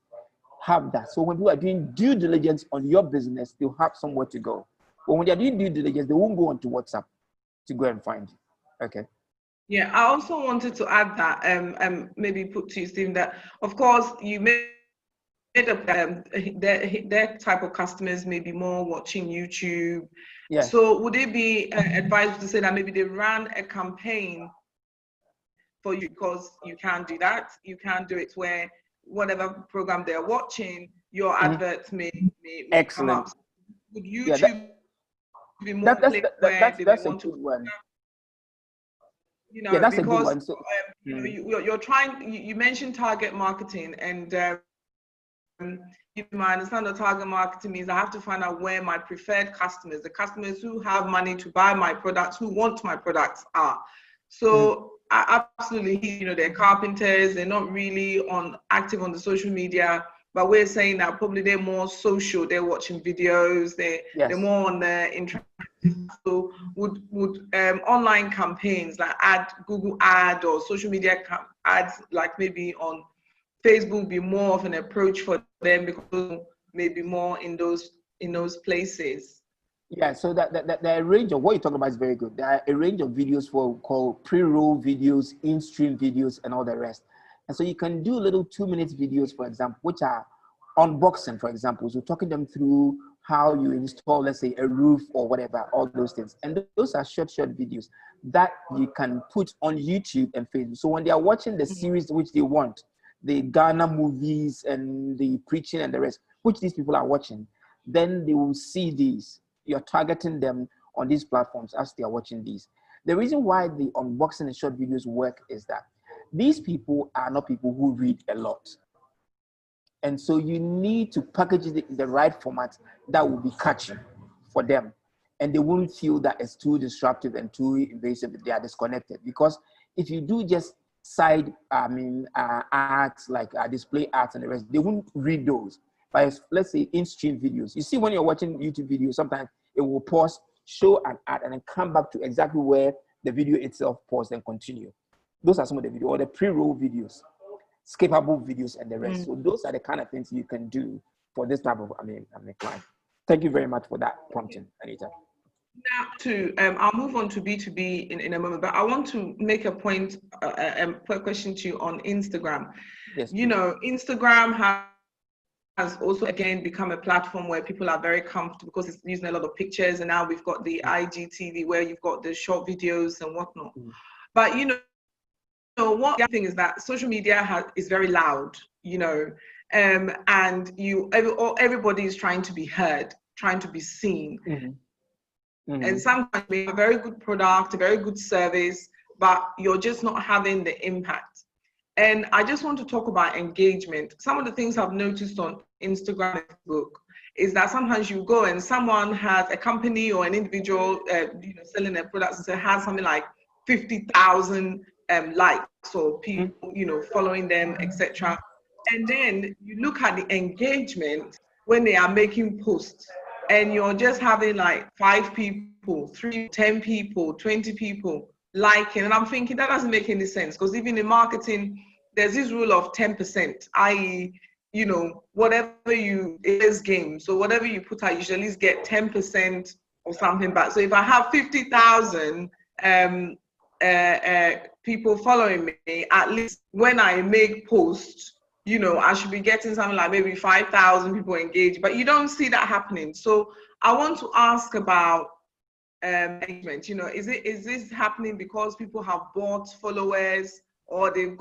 have that. So when people are doing due diligence on your business, they'll have somewhere to go. But when they're doing due diligence, they won't go onto WhatsApp to go and find you. Okay. Yeah, I also wanted to add that, maybe put to you, Stephen, that of course you made up their type of customers may be more watching YouTube. Yes. So would it be advised to say that maybe they ran a campaign for you, because you can't do that? You can't do it where whatever program they're watching, your adverts may come up. So would YouTube be more place where they want to? One. You know, that's because a good one. So, you know, you're trying. You mentioned target marketing, and I understand the target marketing means I have to find out where my preferred customers, the customers who have money to buy my products, who want my products, are. So I absolutely, you know, they're carpenters. They're not really active on the social media. But we're saying that probably they're more social. They're watching videos. They're more on the internet. So would online campaigns like Google ad or social media ads, like maybe on Facebook, be more of an approach for them, because maybe more in those places? Yeah, so the range of what you're talking about is very good. There are a range of videos for called pre-roll videos, in-stream videos, and all the rest. And so you can do little 2 minute videos, for example, which are unboxing, for example. So talking them through how you install, let's say, a roof or whatever, all those things. And those are short videos that you can put on YouTube and Facebook. So when they are watching the series which they want, the Ghana movies and the preaching and the rest, which these people are watching, then they will see these. You're targeting them on these platforms as they are watching these. The reason why the unboxing and short videos work is that these people are not people who read a lot. And so you need to package it in the right format that will be catchy for them. And they won't feel that it's too disruptive and too invasive. They are disconnected. Because if you do just side, arts, like display arts and the rest, they won't read those. But let's say in-stream videos. You see, when you're watching YouTube videos, sometimes it will pause, show an ad, and then come back to exactly where the video itself paused and continue. Those are some of the videos, or the pre-roll videos, skippable videos, and the rest. So those are the kind of things you can do for this type of client. Thank you very much for that prompting, Anita. Now I'll move on to B2B in a moment, but I want to make a point, a question to you on Instagram. Yes, you know, Instagram has also again become a platform where people are very comfortable because it's using a lot of pictures, and now we've got the IGTV where you've got the short videos and whatnot. But one thing is that social media is very loud, and everybody is trying to be heard, trying to be seen. And sometimes we have a very good product, a very good service, but you're just not having the impact. And I just want to talk about engagement. Some of the things I've noticed on Instagram and Facebook is that sometimes you go and someone has a company or an individual, selling their products, and so has something like 50,000 likes or people, following them, etc. And then you look at the engagement when they are making posts, and you're just having like 5 people, 3, 10 people, 20 people liking. And I'm thinking that doesn't make any sense, because even in marketing, there's this rule of 10%, i.e., whatever it is game. So whatever you put out, you should at least get 10% or something back. So if I have 50,000 people following me, at least when I make posts, I should be getting something like maybe 5,000 people engaged, but you don't see that happening. So I want to ask about engagement. Is this happening because people have bought followers, or they've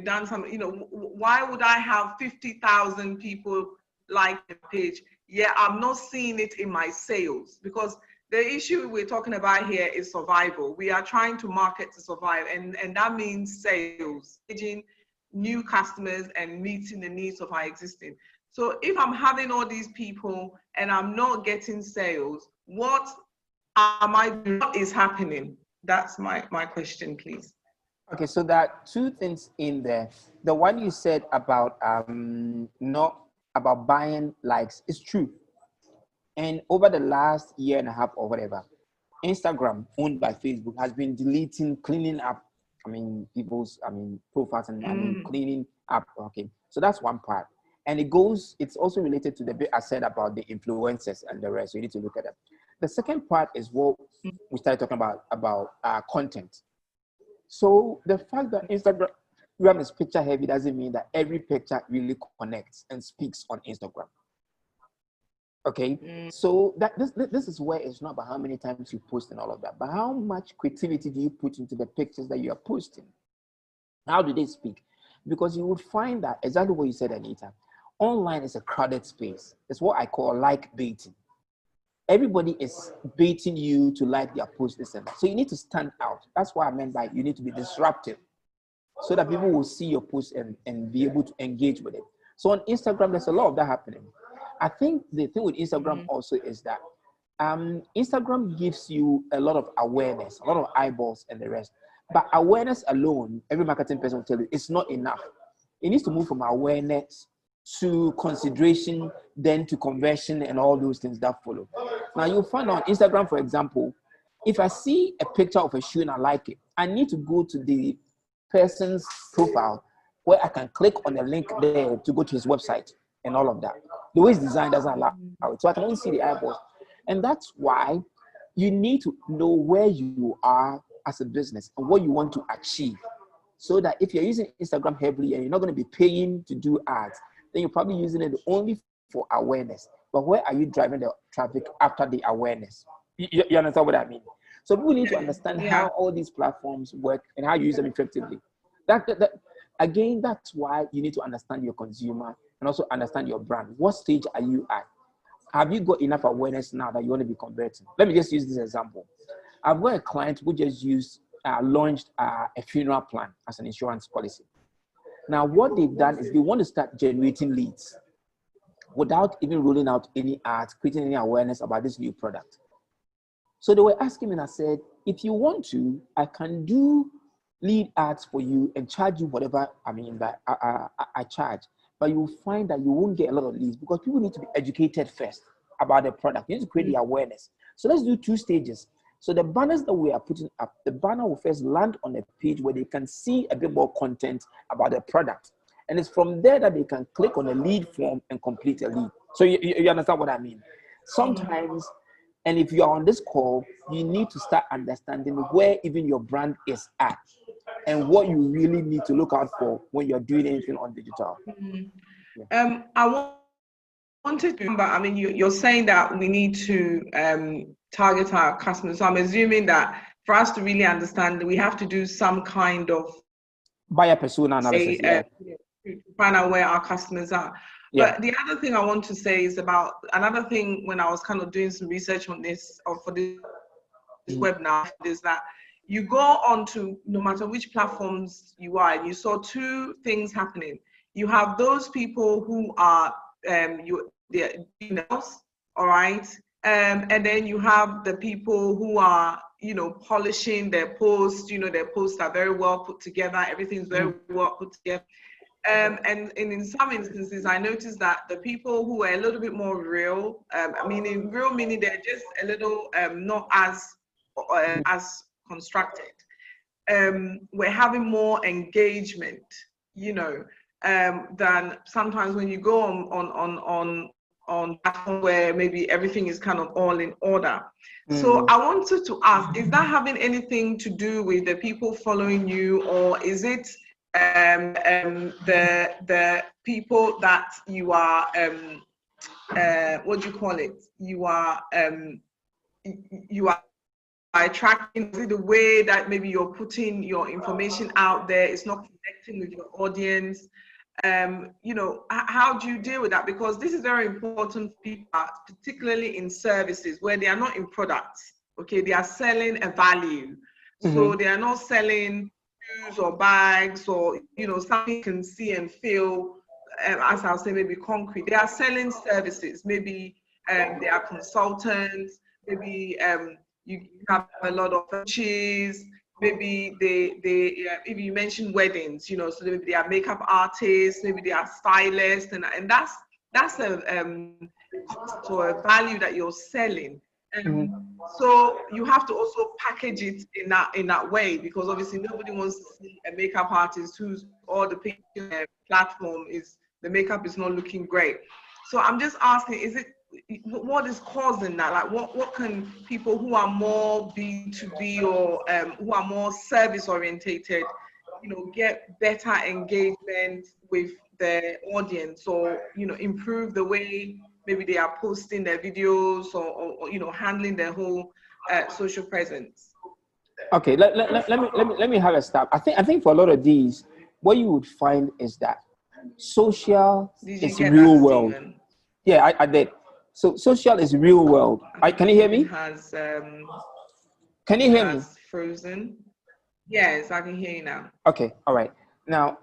done something? Why would I have 50,000 people like the page? Yeah, I'm not seeing it in my sales, because the issue we're talking about here is survival. We are trying to market to survive, and that means sales, engaging new customers and meeting the needs of our existing. So if I'm having all these people and I'm not getting sales, what am I doing? What is happening? That's my question, please. Okay, so there are 2 things in there. The one you said about not about buying likes is true. And over the last year and a half or whatever, Instagram, owned by Facebook, has been cleaning up, people's, profiles and cleaning up. Okay, so that's one part. And it's also related to the bit I said about the influencers and the rest. So you need to look at that. The second part is what we started talking about content. So the fact that Instagram is picture heavy doesn't mean that every picture really connects and speaks on Instagram. Okay, so this is where it's not about how many times you post and all of that, but how much creativity do you put into the pictures that you are posting? How do they speak? Because you would find that exactly what you said, Anita. Online is a crowded space. It's what I call like baiting. Everybody is baiting you to like their post. So you need to stand out. That's what I meant by you need to be disruptive, so that people will see your post and be able to engage with it. So on Instagram, there's a lot of that happening. I think the thing with Instagram also is that Instagram gives you a lot of awareness, a lot of eyeballs and the rest. But awareness alone, every marketing person will tell you, it's not enough. It needs to move from awareness to consideration, then to conversion and all those things that follow. Now you'll find on Instagram, for example, if I see a picture of a shoe and I like it, I need to go to the person's profile where I can click on the link there to go to his website and all of that. The way it's designed doesn't allow it. So I can only see the eyeballs. And that's why you need to know where you are as a business and what you want to achieve. So that if you're using Instagram heavily and you're not going to be paying to do ads, then you're probably using it only for awareness. But where are you driving the traffic after the awareness? You understand what I mean? So people need to understand how all these platforms work and how you use them effectively. Again, that's why you need to understand your consumer and also understand your brand. What stage are you at? Have you got enough awareness now that you want to be converting? Let me just use this example. I've got a client who just launched a funeral plan as an insurance policy. Now, what they've done is they want to start generating leads without even rolling out any ads, creating any awareness about this new product. So they were asking me, and I said, if you want to, I can do lead ads for you and charge you whatever that I charge. But you will find that you won't get a lot of leads because people need to be educated first about the product. You need to create the awareness. So let's do 2 stages. So the banners that we are putting up, the banner will first land on a page where they can see a bit more content about the product. And it's from there that they can click on a lead form and complete a lead. So you understand what I mean? Sometimes, and if you are on this call, you need to start understanding where even your brand is at and what you really need to look out for when you're doing anything on digital. I wanted to, but you're saying that we need to target our customers. So I'm assuming that for us to really understand, we have to do some kind of buyer persona analysis, to find out where our customers are. Yeah. But the other thing I want to say is about another thing when I was kind of doing some research on this or for this webinar is that you go on to no matter which platforms you are, and you saw 2 things happening. You have those people who are they're all right, and then you have the people who are polishing their posts. Their posts are very well put together. Everything's very well put together. And in some instances, I noticed that the people who are a little bit more real, real meaning they're just a little not as constructed, we're having more engagement, than sometimes when you go on platform where maybe everything is kind of all in order. So I wanted to ask, is that having anything to do with the people following you, or is it the people that you are what do you call it? You are attracting? Is it the way that maybe you're putting your information out there? It's not connecting with your audience. How do you deal with that? Because this is very important for people, particularly in services where they are not in products. Okay, they are selling a value. So they are not selling shoes or bags or something you can see and feel, as I'll say, maybe concrete. They are selling services. Maybe they are consultants. Maybe you have a lot of cheese. Maybe they if you mentioned weddings, so maybe they are makeup artists. Maybe they are stylists, and that's a cost or a value that you're selling. So you have to also package it in that way, because obviously nobody wants to see a makeup artist who's all the picture platform is the makeup is not looking great. So I'm just asking, what is causing that? Like what can people who are more B2B or who are more service orientated, get better engagement with their audience, or improve the way maybe they are posting their videos or handling their whole social presence? Okay, let me have a start. I think for a lot of these, what you would find is that social is real world. Steven? Yeah, I did. So social is real world. Can you hear me? Can you hear me? Frozen. Yes, I can hear you now. Okay, all right. Now,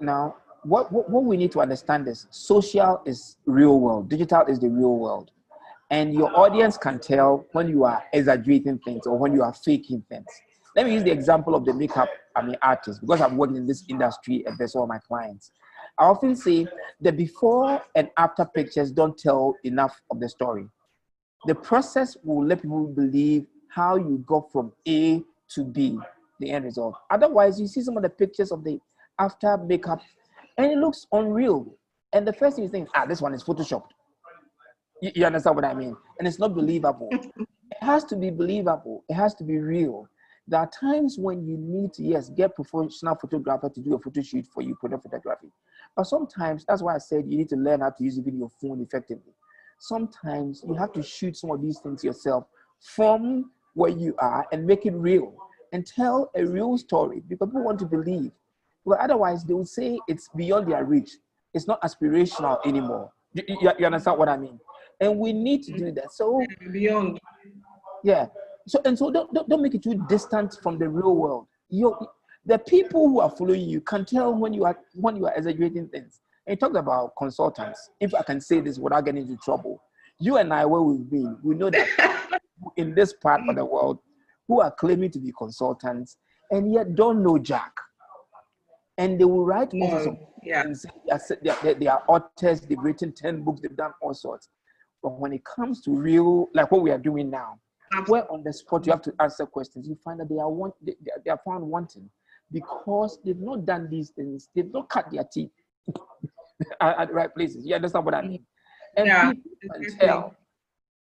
what we need to understand is social is real world. Digital is the real world. And your audience can tell when you are exaggerating things or when you are faking things. Let me use the example of the makeup artist, because I'm working in this industry and there's all my clients. I often say the before and after pictures don't tell enough of the story. The process will let people believe how you got from A to B, the end result. Otherwise, you see some of the pictures of the after makeup and it looks unreal. And the first thing you think, this one is photoshopped. You understand what I mean? And it's not believable. It has to be believable. It has to be real. There are times when you need to, yes, get professional photographer to do a photo shoot for you, product photography. But sometimes, that's why I said you need to learn how to use even your phone effectively. Sometimes you have to shoot some of these things yourself from where you are and make it real and tell a real story because people want to believe. Well, otherwise they will say it's beyond their reach. It's not aspirational anymore. You understand what I mean? And we need to do that. So Beyond. yeah. So don't make it too distant from the real world. The people who are following you can tell when you are exaggerating things. And you talked about consultants. If I can say this without getting into trouble, you and I, where we've been, we know that in this part of the world, who are claiming to be consultants and yet don't know Jack. And they will write office of and say they are authors, they've written 10 books, they've done all sorts. But when it comes to real, like what we are doing now, where on the spot you have to answer questions, you find that they are found wanting because they've not done these things, they've not cut their teeth at the right places. You understand what I mean? And people can tell.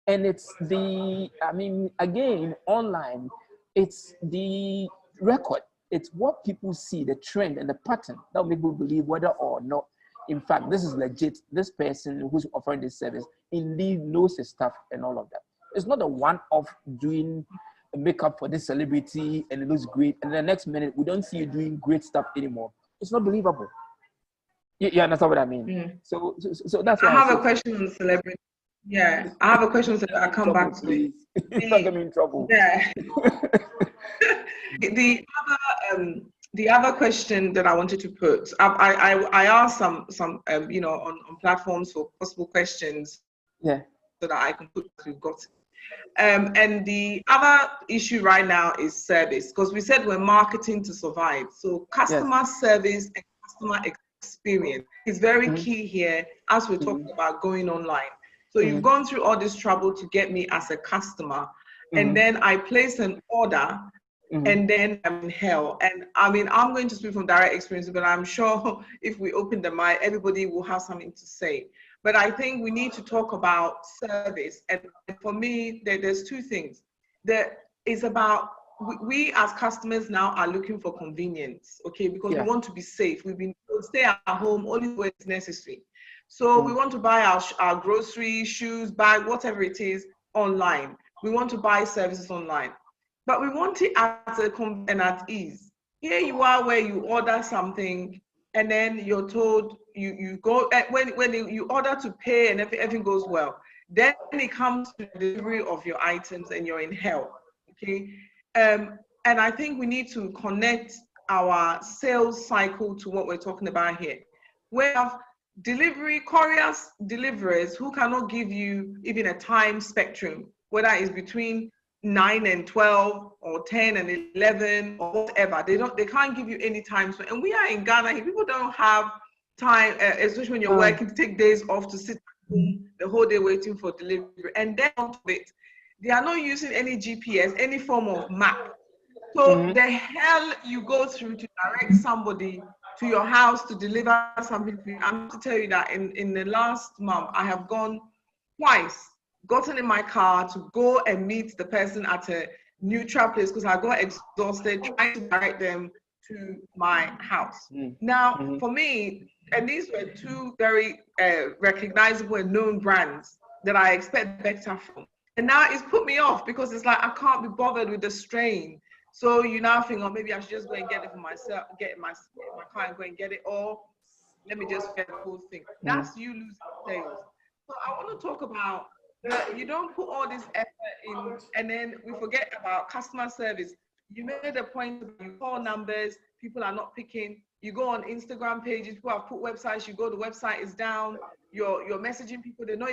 And it's again, online, it's the record. It's what people see, the trend and the pattern that will make people believe whether or not, in fact, this is legit. This person who's offering this service indeed knows his stuff and all of that. It's not a one-off doing makeup for this celebrity and it looks great. And the next minute, we don't see you doing great stuff anymore. It's not believable. You understand what I mean? So that's why I have a question on celebrity. Yeah, I have a question that I come back to. Please. Don't get me in trouble. Yeah. The other question that I wanted to put, I asked some on platforms for possible questions. Yeah. So that I can put we've got. And the other issue right now is service, because we said we're marketing to survive. So customer service and customer experience is very key here as we're talking about going online. So you've gone through all this trouble to get me as a customer, and then I place an order, and then I'm in hell. And I mean, I'm going to speak from direct experience, but I'm sure if we open the mic, everybody will have something to say. But I think we need to talk about service. And for me, there's two things. There is about, we as customers now are looking for convenience, okay? Because we want to be safe. We've been told stay at home only when it's necessary. So we want to buy our groceries, shoes, bag, whatever it is, online. We want to buy services online. But we want it at a and at ease. Here you are where you order something and then you're told you go, when you order to pay and everything goes well, then it comes to the delivery of your items and you're in hell, okay? And I think we need to connect our sales cycle to what we're talking about here. We have couriers, deliverers who cannot give you even a time spectrum, whether it's between 9 and 12 or 10 and 11 or whatever. They can't give you any time. And we are in Ghana. People don't have time, especially when you're working, to take days off to sit at home the whole day waiting for delivery. And then on top of it, they are not using any GPS, any form of map. So the hell you go through to direct somebody to your house to deliver something for you. I'm to tell you that in the last month, I have gone twice, gotten in my car to go and meet the person at a neutral place because I got exhausted trying to direct them to my house. Now, for me, and these were two very recognizable and known brands that I expect better from. And now it's put me off because it's like I can't be bothered with the strain. So you now think, oh, maybe I should just go and get it for myself, get in my car and go and get it, or let me just get the whole thing. That's you losing sales. So I want to talk about that. You don't put all this effort in, and then we forget about customer service. You made a point about you call numbers, people are not picking. You go on Instagram pages, people have put websites. You go, the website is down. You're messaging people. They don't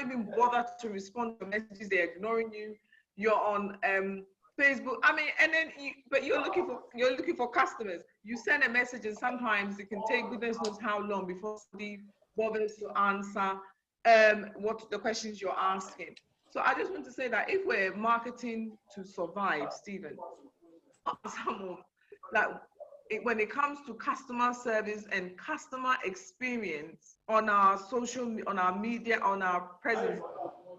even bother to respond to messages. They're ignoring you. You're on Facebook. I mean, and then you're looking for customers. You send a message, and sometimes it can take goodness knows how long before somebody bothers to answer what the questions you're asking. So I just want to say that if we're marketing to survive, Stephen, someone like when it comes to customer service and customer experience on our on our media, on our presence,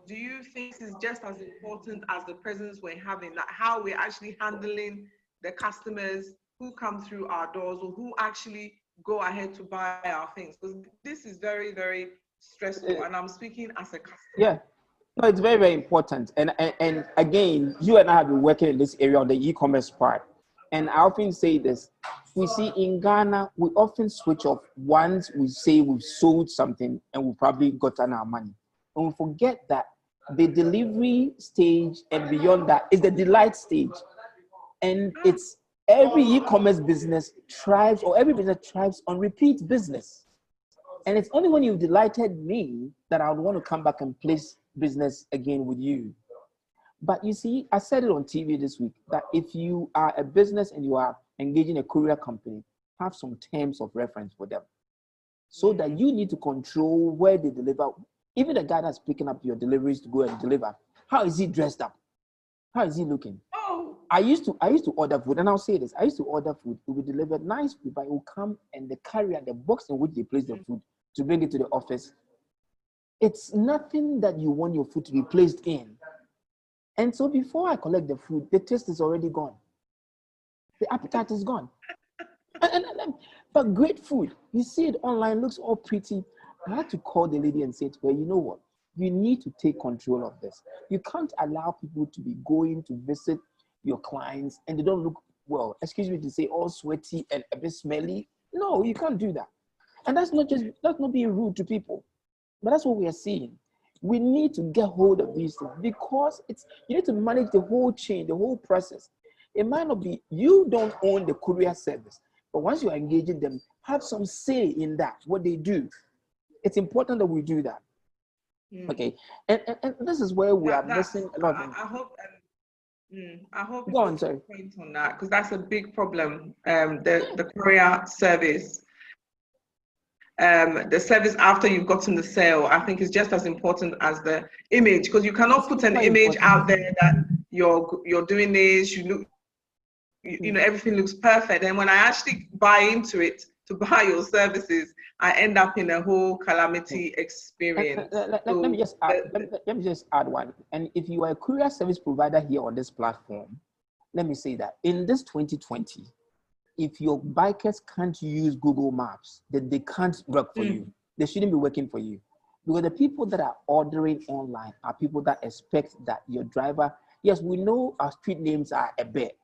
do you think this is just as important as the presence we're having, like how we're actually handling the customers who come through our doors or who actually go ahead to buy our things? Because this is very, very stressful, and I'm speaking as a customer. Yeah. No, it's very, very important. And again, you and I have been working in this area on the e-commerce part. And I often say this, we see in Ghana, we often switch off once we say we've sold something and we've probably gotten our money. And we forget that the delivery stage and beyond that is the delight stage. And it's every e-commerce business thrives, or every business thrives on repeat business. And it's only when you've delighted me that I would want to come back and place business again with you. But you see, I said it on TV this week that if you are a business and you are engaging a courier company, have some terms of reference for them so that you need to control where they deliver. Even the guy that's picking up your deliveries to go and deliver, how is he dressed up? How is he looking? Oh. I used to order food, and I'll say this, I used to order food, it would be delivered nice food, but it will come and the carrier, the box in which they place the food to bring it to the office, it's nothing that you want your food to be placed in. And so before I collect the food, the taste is already gone. The appetite is gone. But great food, you see it online, looks all pretty. I had to call the lady and say to her, you know what? You need to take control of this. You can't allow people to be going to visit your clients and they don't look, well, excuse me to say, all sweaty and a bit smelly. No, you can't do that. And that's not being rude to people, but that's what we are seeing. We need to get hold of these things because you need to manage the whole chain, the whole process. It might not be, you don't own the courier service, but once you are engaging them, have some say in that, what they do. It's important that we do that. Okay, and this is where we are missing a lot of. I hope Go on, sorry. Point on that, because that's a big problem. The courier service, the service after you've gotten the sale, I think is just as important as the image, because you cannot put an image out there that you're doing this, you know, everything looks perfect, and when I actually buy into it to buy your services, I end up in a whole calamity experience. Let me just add one. And if you are a courier service provider here on this platform, let me say that in this 2020, if your bikers can't use Google Maps, then they can't work for you. They shouldn't be working for you. Because the people that are ordering online are people that expect that your driver, yes, we know our street names are a bit,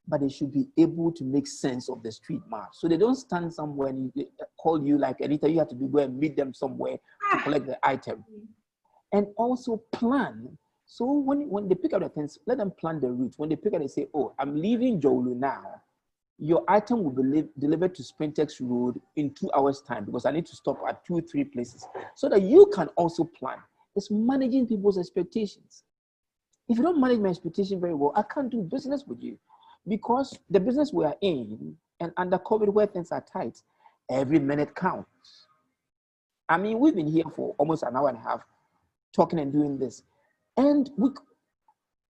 but they should be able to make sense of the street map. So they don't stand somewhere and call you like Anita, you have to go and meet them somewhere to collect the item. And also plan. So when they pick up the things, let them plan the route. When they pick up, they say, oh, I'm leaving Jolu now. Your item will be delivered to Sprintex Road in 2 hours time because I need to stop at 2-3 places so that you can also plan. It's managing people's expectations. If you don't manage my expectation very well, I can't do business with you. Because the business we are in, and under COVID where things are tight, every minute counts. I mean, we've been here for almost an hour and a half talking and doing this. And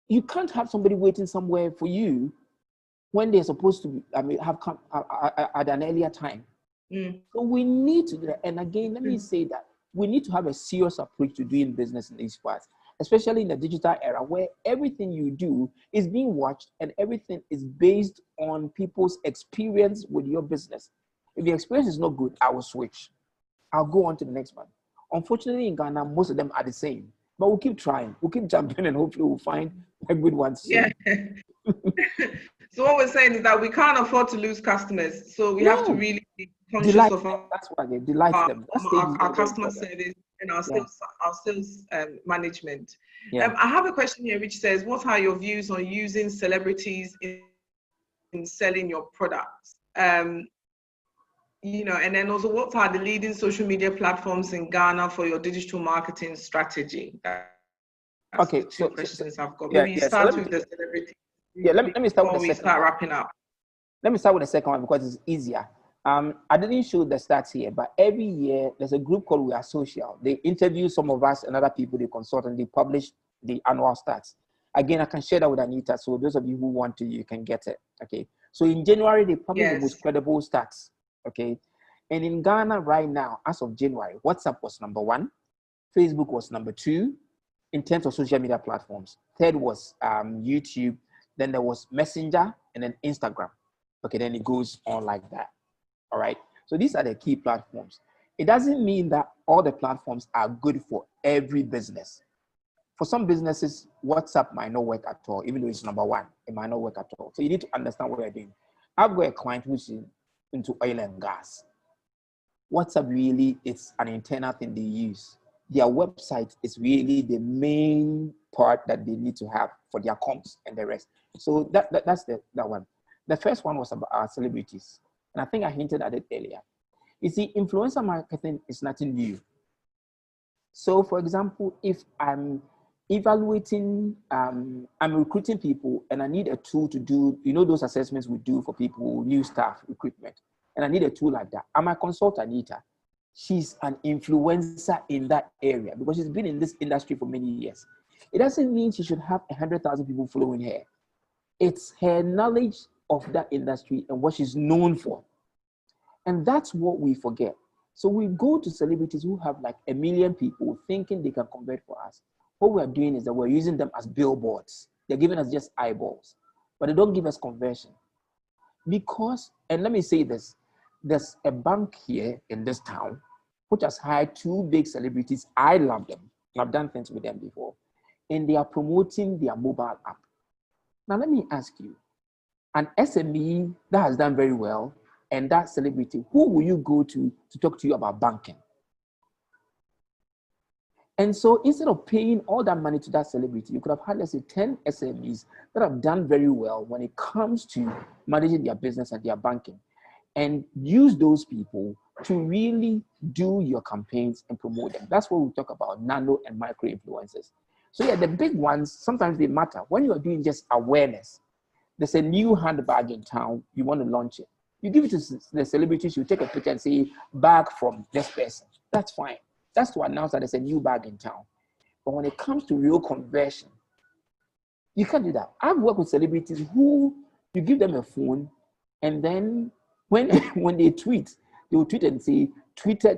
you can't have somebody waiting somewhere for you when they're supposed to have come at an earlier time. So we need to do that. And again, let me say that we need to have a serious approach to doing business in these parts, especially in the digital era where everything you do is being watched and everything is based on people's experience with your business. If the experience is not good, I will switch. I'll go on to the next one. Unfortunately, in Ghana, most of them are the same, but we'll keep trying. We'll keep jumping and hopefully we'll find a good one soon. Yeah. So what we're saying is that we can't afford to lose customers. So we have to really be conscious of that's why they delight them. Our customer service and our sales management. I have a question here which says, what are your views on using celebrities in selling your products? You know, and then also, what are the leading social media platforms in Ghana for your digital marketing strategy? That's the two questions I've got. Maybe start with the celebrity. Yeah, let me start with the second. Before we start wrapping up. Let me start with the second one because it's easier. I didn't show the stats here, but every year there's a group called We Are Social. They interview some of us and other people, they consult and they publish the annual stats. Again, I can share that with Anita. So those of you who want to, you can get it. Okay. So in January, they published the Yes. most credible stats. Okay. And in Ghana right now, as of January, WhatsApp was number 1, Facebook was number 2 in terms of social media platforms. Third was YouTube. Then there was Messenger and then Instagram. Okay, then it goes on like that. All right. So these are the key platforms. It doesn't mean that all the platforms are good for every business. For some businesses, WhatsApp might not work at all, even though it's number 1. It might not work at all. So you need to understand what you're doing. I've got a client who's into oil and gas. WhatsApp really is an internal thing they use. Their website is really the main part that they need to have for their comms and the rest. So that's that one. The first one was about our celebrities. And I think I hinted at it earlier. You see, influencer marketing is nothing new. So for example, if I'm evaluating, I'm recruiting people and I need a tool to do, those assessments we do for people, new staff recruitment. And I need a tool like that. I might consult Anita. She's an influencer in that area because she's been in this industry for many years. It doesn't mean she should have 100,000 people following her. It's her knowledge of that industry and what she's known for. And that's what we forget. So we go to celebrities who have like 1 million people thinking they can convert for us. What we're doing is that we're using them as billboards. They're giving us just eyeballs, but they don't give us conversion. Because, and let me say this, there's a bank here in this town which has hired 2 big celebrities. I love them. I've done things with them before. And they are promoting their mobile app. Now, let me ask you, an SME that has done very well and that celebrity, who will you go to talk to you about banking? And so instead of paying all that money to that celebrity, you could have had, let's say, 10 SMEs that have done very well when it comes to managing their business and their banking, and use those people to really do your campaigns and promote them. That's what we talk about, nano and micro influencers. So yeah, the big ones, sometimes they matter. When you are doing just awareness, there's a new handbag in town, you want to launch it. You give it to the celebrities, you take a picture and say, bag from this person. That's fine. That's to announce that there's a new bag in town. But when it comes to real conversion, you can't do that. I've worked with celebrities who you give them a phone, and then when they tweet, they will tweet and say, tweeted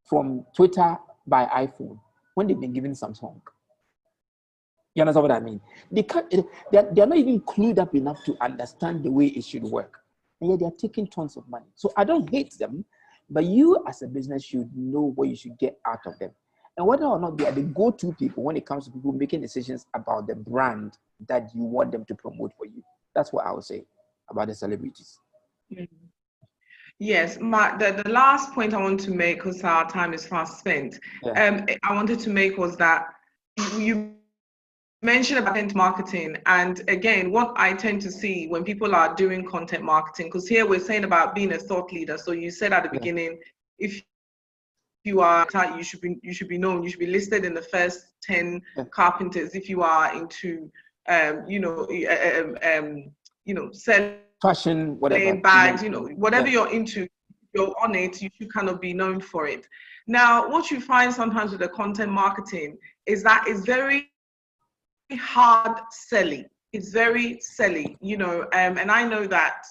from Twitter by iPhone, when they've been given Samsung. You understand what I mean? They're not even clued up enough to understand the way it should work. And yet they're taking tons of money. So I don't hate them, but you as a business should know what you should get out of them. And whether or not they are the go-to people when it comes to people making decisions about the brand that you want them to promote for you. That's what I would say about the celebrities. Mm-hmm. Yes, the last point I want to make, because our time is fast spent, I wanted to make was that you mentioned about content marketing. And again, what I tend to see when people are doing content marketing, because here we're saying about being a thought leader. So you said at the beginning, if you are, you should be known, you should be listed in the first 10 carpenters if you are into, selling fashion, whatever bags, whatever you're into, you're on it, you should kind of be known for it. Now, what you find sometimes with the content marketing is that it's very hard selling. It's very selling, and I know that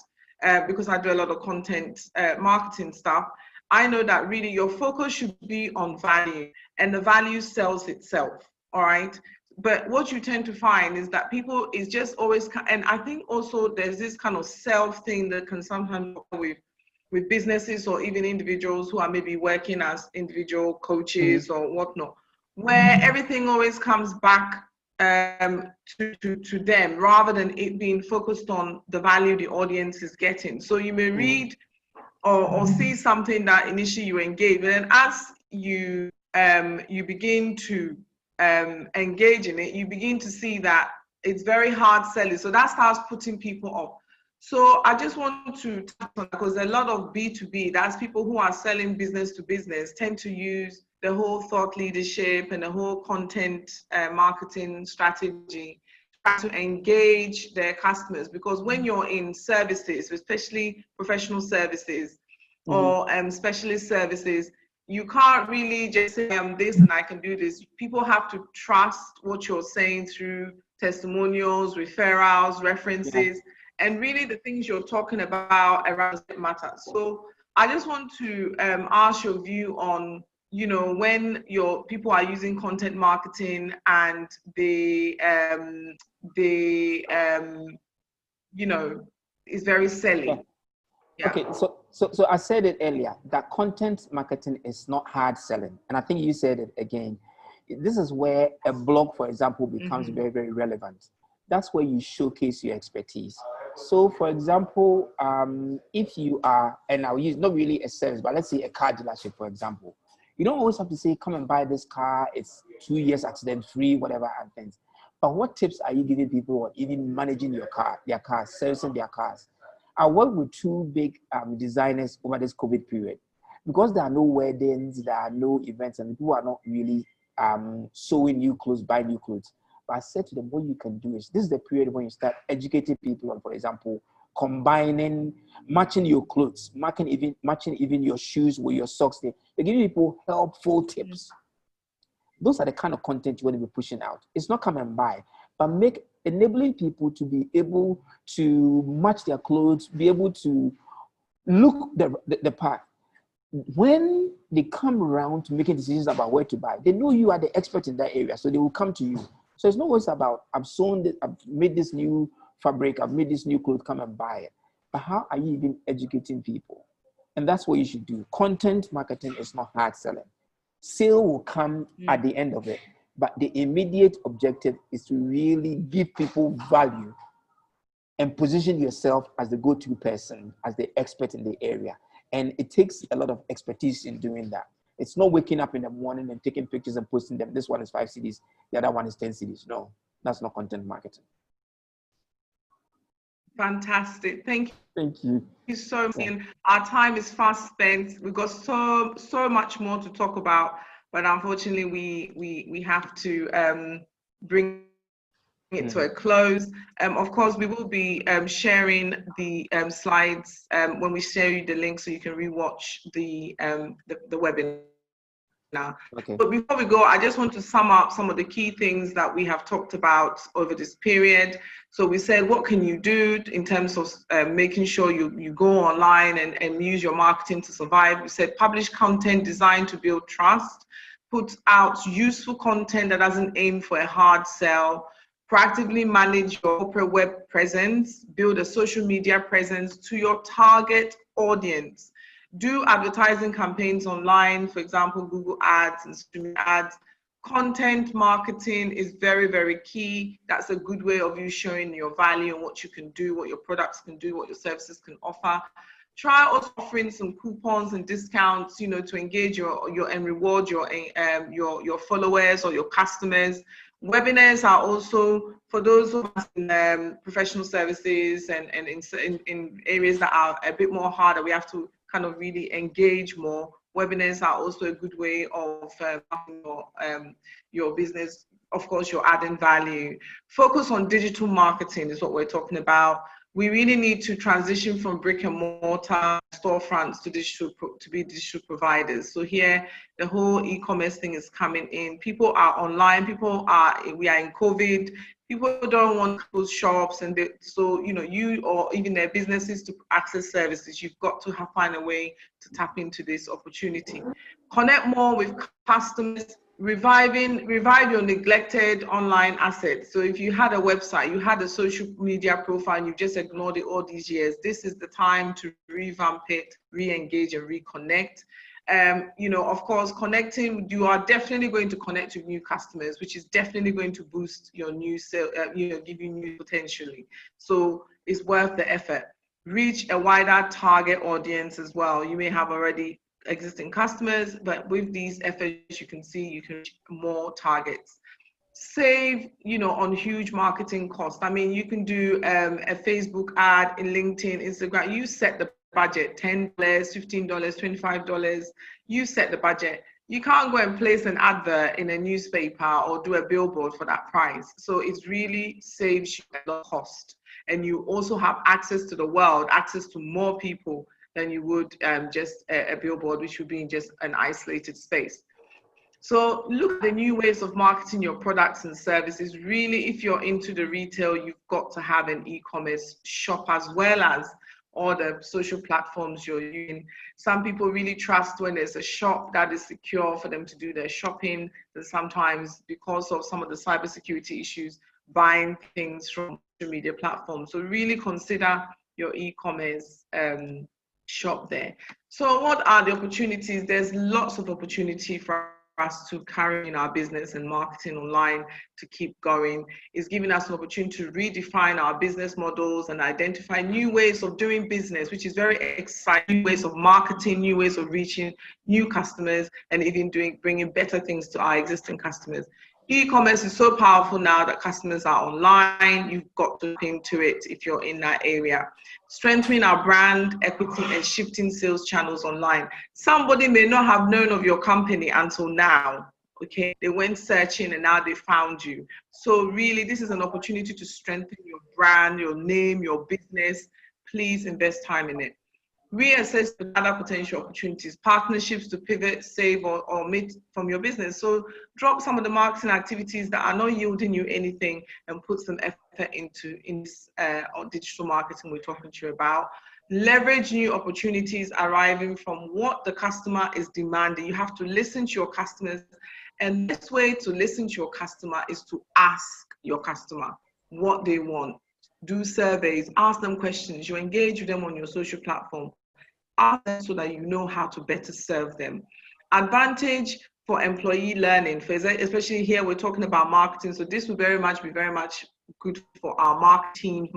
because I do a lot of content marketing stuff. I know that really your focus should be on value, and the value sells itself. All right. But what you tend to find is that people is just always, and I think also there's this kind of self thing that can sometimes with businesses or even individuals who are maybe working as individual coaches or whatnot, where everything always comes back to them rather than it being focused on the value the audience is getting. So you may read or see something that initially you engage, but then as you begin to engage in it, you begin to see that it's very hard selling. So that starts putting people off. So I just want to touch on, because a lot of B2B, that's people who are selling business to business, tend to use the whole thought leadership and the whole content marketing strategy to engage their customers. Because when you're in services, especially professional services or specialist services, you can't really just say I'm this and I can do this. People have to trust what you're saying through testimonials, referrals, references. and really the things you're talking about around it matter. So I just want to ask your view on, you know, when your people are using content marketing and you know, is very selling. Yeah. Okay, so I said it earlier that content marketing is not hard selling, and I think you said it again. This is where a blog, for example, becomes very, very relevant. That's where you showcase your expertise. So, for example, if you are, and I'll use not really a service, but let's say a car dealership, for example, you don't always have to say, "Come and buy this car. It's 2 years accident free," whatever happens. But what tips are you giving people on even managing their cars, servicing their cars? I worked with two big designers over this COVID period. Because there are no weddings, there are no events, and people are not really sewing new clothes, buying new clothes. But I said to them, what you can do is, this is the period when you start educating people on, for example, combining, matching your clothes, matching even your shoes with your socks. They're giving people helpful tips. Those are the kind of content you want to be pushing out. It's not come and buy, but enabling people to be able to match their clothes, be able to look the part. When they come around to making decisions about where to buy, they know you are the expert in that area, so they will come to you. So it's not always about, I've made this new fabric, I've made this new clothes, come and buy it. But how are you even educating people? And that's what you should do. Content marketing is not hard selling. Sale will come at the end of it. But the immediate objective is to really give people value and position yourself as the go-to person, as the expert in the area. And it takes a lot of expertise in doing that. It's not waking up in the morning and taking pictures and posting them. This one is 5 CDs, the other one is 10 CDs. No, that's not content marketing. Fantastic. Thank you. Thank you. Thank you so much. Yeah. Our time is fast spent. We've got so much more to talk about, but unfortunately we have to bring it to a close. Of course, we will be sharing the slides when we share you the link, so you can rewatch the webinar. Okay. But before we go, I just want to sum up some of the key things that we have talked about over this period. So we said, what can you do in terms of making sure you go online and use your marketing to survive? We said, publish content designed to build trust, put out useful content that doesn't aim for a hard sell, proactively manage your corporate web presence, build a social media presence to your target audience. Do advertising campaigns online, for example, Google ads and streaming ads. Content marketing is very, very key. That's a good way of you showing your value and what you can do, what your products can do, what your services can offer. Try also offering some coupons and discounts, you know, to engage and reward your followers or your customers. Webinars are also for those of us in professional services and in areas that are a bit more harder. We have to kind of really engage more. Webinars are also a good way of your business. Of course, you're adding value. Focus on digital marketing is what we're talking about. We really need to transition from brick and mortar storefronts to be digital providers. So here, the whole e-commerce thing is coming in. People are online. We are in COVID. People don't want to close shops, and so you or even their businesses to access services. You've got to find a way to tap into this opportunity. Connect more with customers. Revive your neglected online assets. So if you had a website, you had a social media profile, and you just ignored it all these years, this is the time to revamp it, re-engage and reconnect. Of course, connecting, you are definitely going to connect with new customers, which is definitely going to boost your new sale, give you new potentially. So it's worth the effort. Reach a wider target audience as well. You may have already existing customers, but with these efforts, you can reach more targets. Save, on huge marketing costs. I mean, you can do a Facebook ad in LinkedIn, Instagram. You set the budget, $10, $15, $25. You set the budget. You can't go and place an advert in a newspaper or do a billboard for that price. So it really saves you a lot of cost. And you also have access to the world, access to more people than you would just a billboard, which would be in just an isolated space. So look at the new ways of marketing your products and services. Really, if you're into the retail, you've got to have an e-commerce shop as well as all the social platforms you're using. Some people really trust when there's a shop that is secure for them to do their shopping. And sometimes because of some of the cybersecurity issues, buying things from social media platforms. So really consider your e-commerce shop there. So what are the opportunities? There's lots of opportunity for us to carry in our business and marketing online to keep going. It's giving us an opportunity to redefine our business models and identify new ways of doing business, which is very exciting, new ways of marketing, new ways of reaching new customers, and even bringing better things to our existing customers. E-commerce is so powerful now that customers are online. You've got to look into it if you're in that area. Strengthening our brand equity and shifting sales channels online. Somebody may not have known of your company until now. Okay, they went searching and now they found you. So really, this is an opportunity to strengthen your brand, your name, your business. Please invest time in it. Reassess the other potential opportunities, partnerships to pivot, save, or omit from your business. So drop some of the marketing activities that are not yielding you anything and put some effort into this digital marketing we're talking to you about. Leverage new opportunities arriving from what the customer is demanding. You have to listen to your customers, and the best way to listen to your customer is to ask your customer what they want. Do surveys, ask them questions, you engage with them on your social platform. Ask them so that you know how to better serve them. Advantage for employee learning, especially here we're talking about marketing, so this will be very much good for our marketing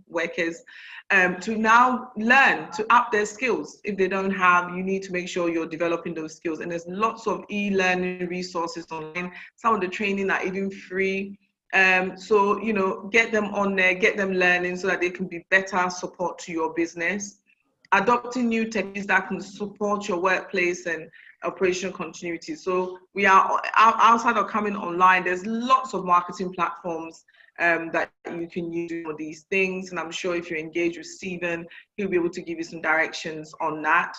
workers to now learn to up their skills. If they don't have, you need to make sure you're developing those skills, and there's lots of e-learning resources online. Some of the training are even free. So, you know, get them on there, get them learning so that they can be better support to your business. Adopting new techniques that can support your workplace and operational continuity. So we are outside of coming online, there's lots of marketing platforms that you can use for these things. And I'm sure if you engage with Stephen, he'll be able to give you some directions on that.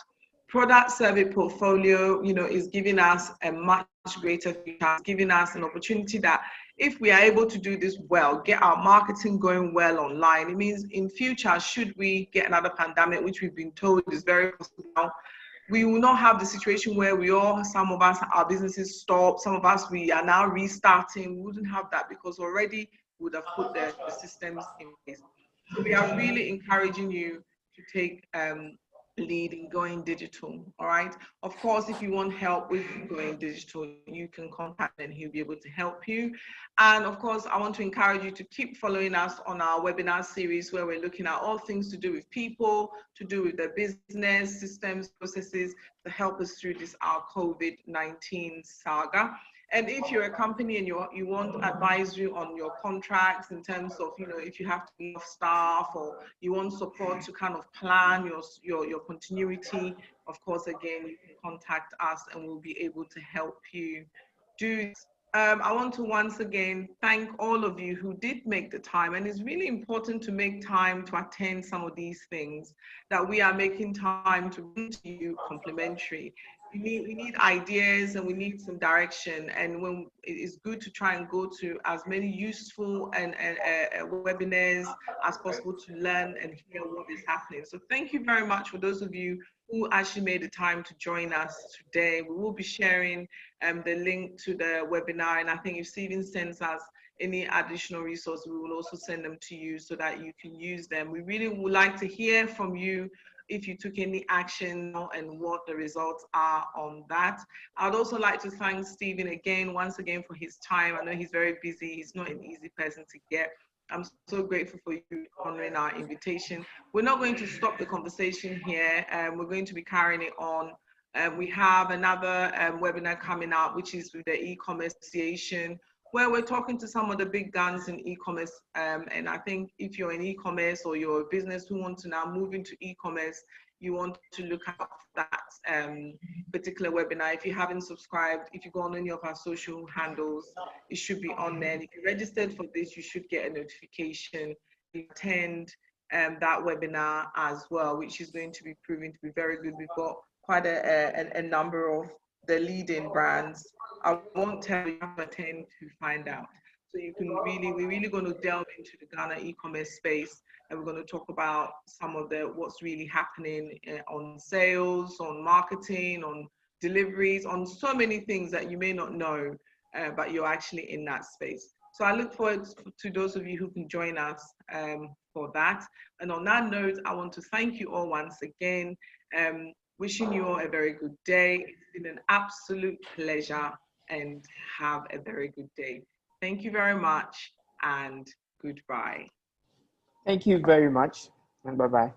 Product survey portfolio, you know, is giving us a much greater future, giving us an opportunity that if we are able to do this well, get our marketing going well online, it means in future, should we get another pandemic, which we've been told is very possible, we will not have the situation where some of us, our businesses stop, some of us, we are now restarting. We wouldn't have that because already we would have put the systems in place. So we are really encouraging you to take lead in going digital. All right. Of course, if you want help with going digital, you can contact him and he'll be able to help you. And of course, I want to encourage you to keep following us on our webinar series where we're looking at all things to do with people, to do with their business, systems, processes to help us through this, our COVID-19 saga. And if you're a company and you want advisory on your contracts in terms of, you know, if you have to enough staff or you want support to kind of plan your continuity, of course, again, you can contact us and we'll be able to help you do this. I want to once again thank all of you who did make the time, and it's really important to make time to attend some of these things that we are making time to bring to you complimentary. We need ideas and we need some direction, and when it is good to try and go to as many useful and webinars as possible to learn and hear what is happening. So thank you very much for those of you who actually made the time to join us today. We will be sharing the link to the webinar, and I think if Stephen sends us any additional resources, we will also send them to you so that you can use them. We really would like to hear from you if you took any action and what the results are on that. I'd also like to thank Stephen once again for his time. I know he's very busy. He's not an easy person to get. I'm so grateful for you honoring our invitation. We're not going to stop the conversation here. We're going to be carrying it on. We have another webinar coming up, which is with the e-commerce association, where we're talking to some of the big guns in e-commerce. And I think if you're in e-commerce or you're a business who wants to now move into e-commerce, you want to look at that particular webinar. If you haven't subscribed, if you go on any of our social handles, it should be on there. And if you registered for this, you should get a notification to attend that webinar as well, which is going to be proving to be very good. We've got quite a number of the leading brands I won't tell you, you have to attend to find out. So you can really, we're really going to delve into the Ghana e-commerce space, and we're going to talk about some of the what's really happening on sales, on marketing, on deliveries, on so many things that you may not know, but you're actually in that space. So I look forward to those of you who can join us for that. And on that note, I want to thank you all once again. Wishing you all a very good day. It's been an absolute pleasure, and have a very good day. Thank you very much, and goodbye. Thank you very much, and bye-bye.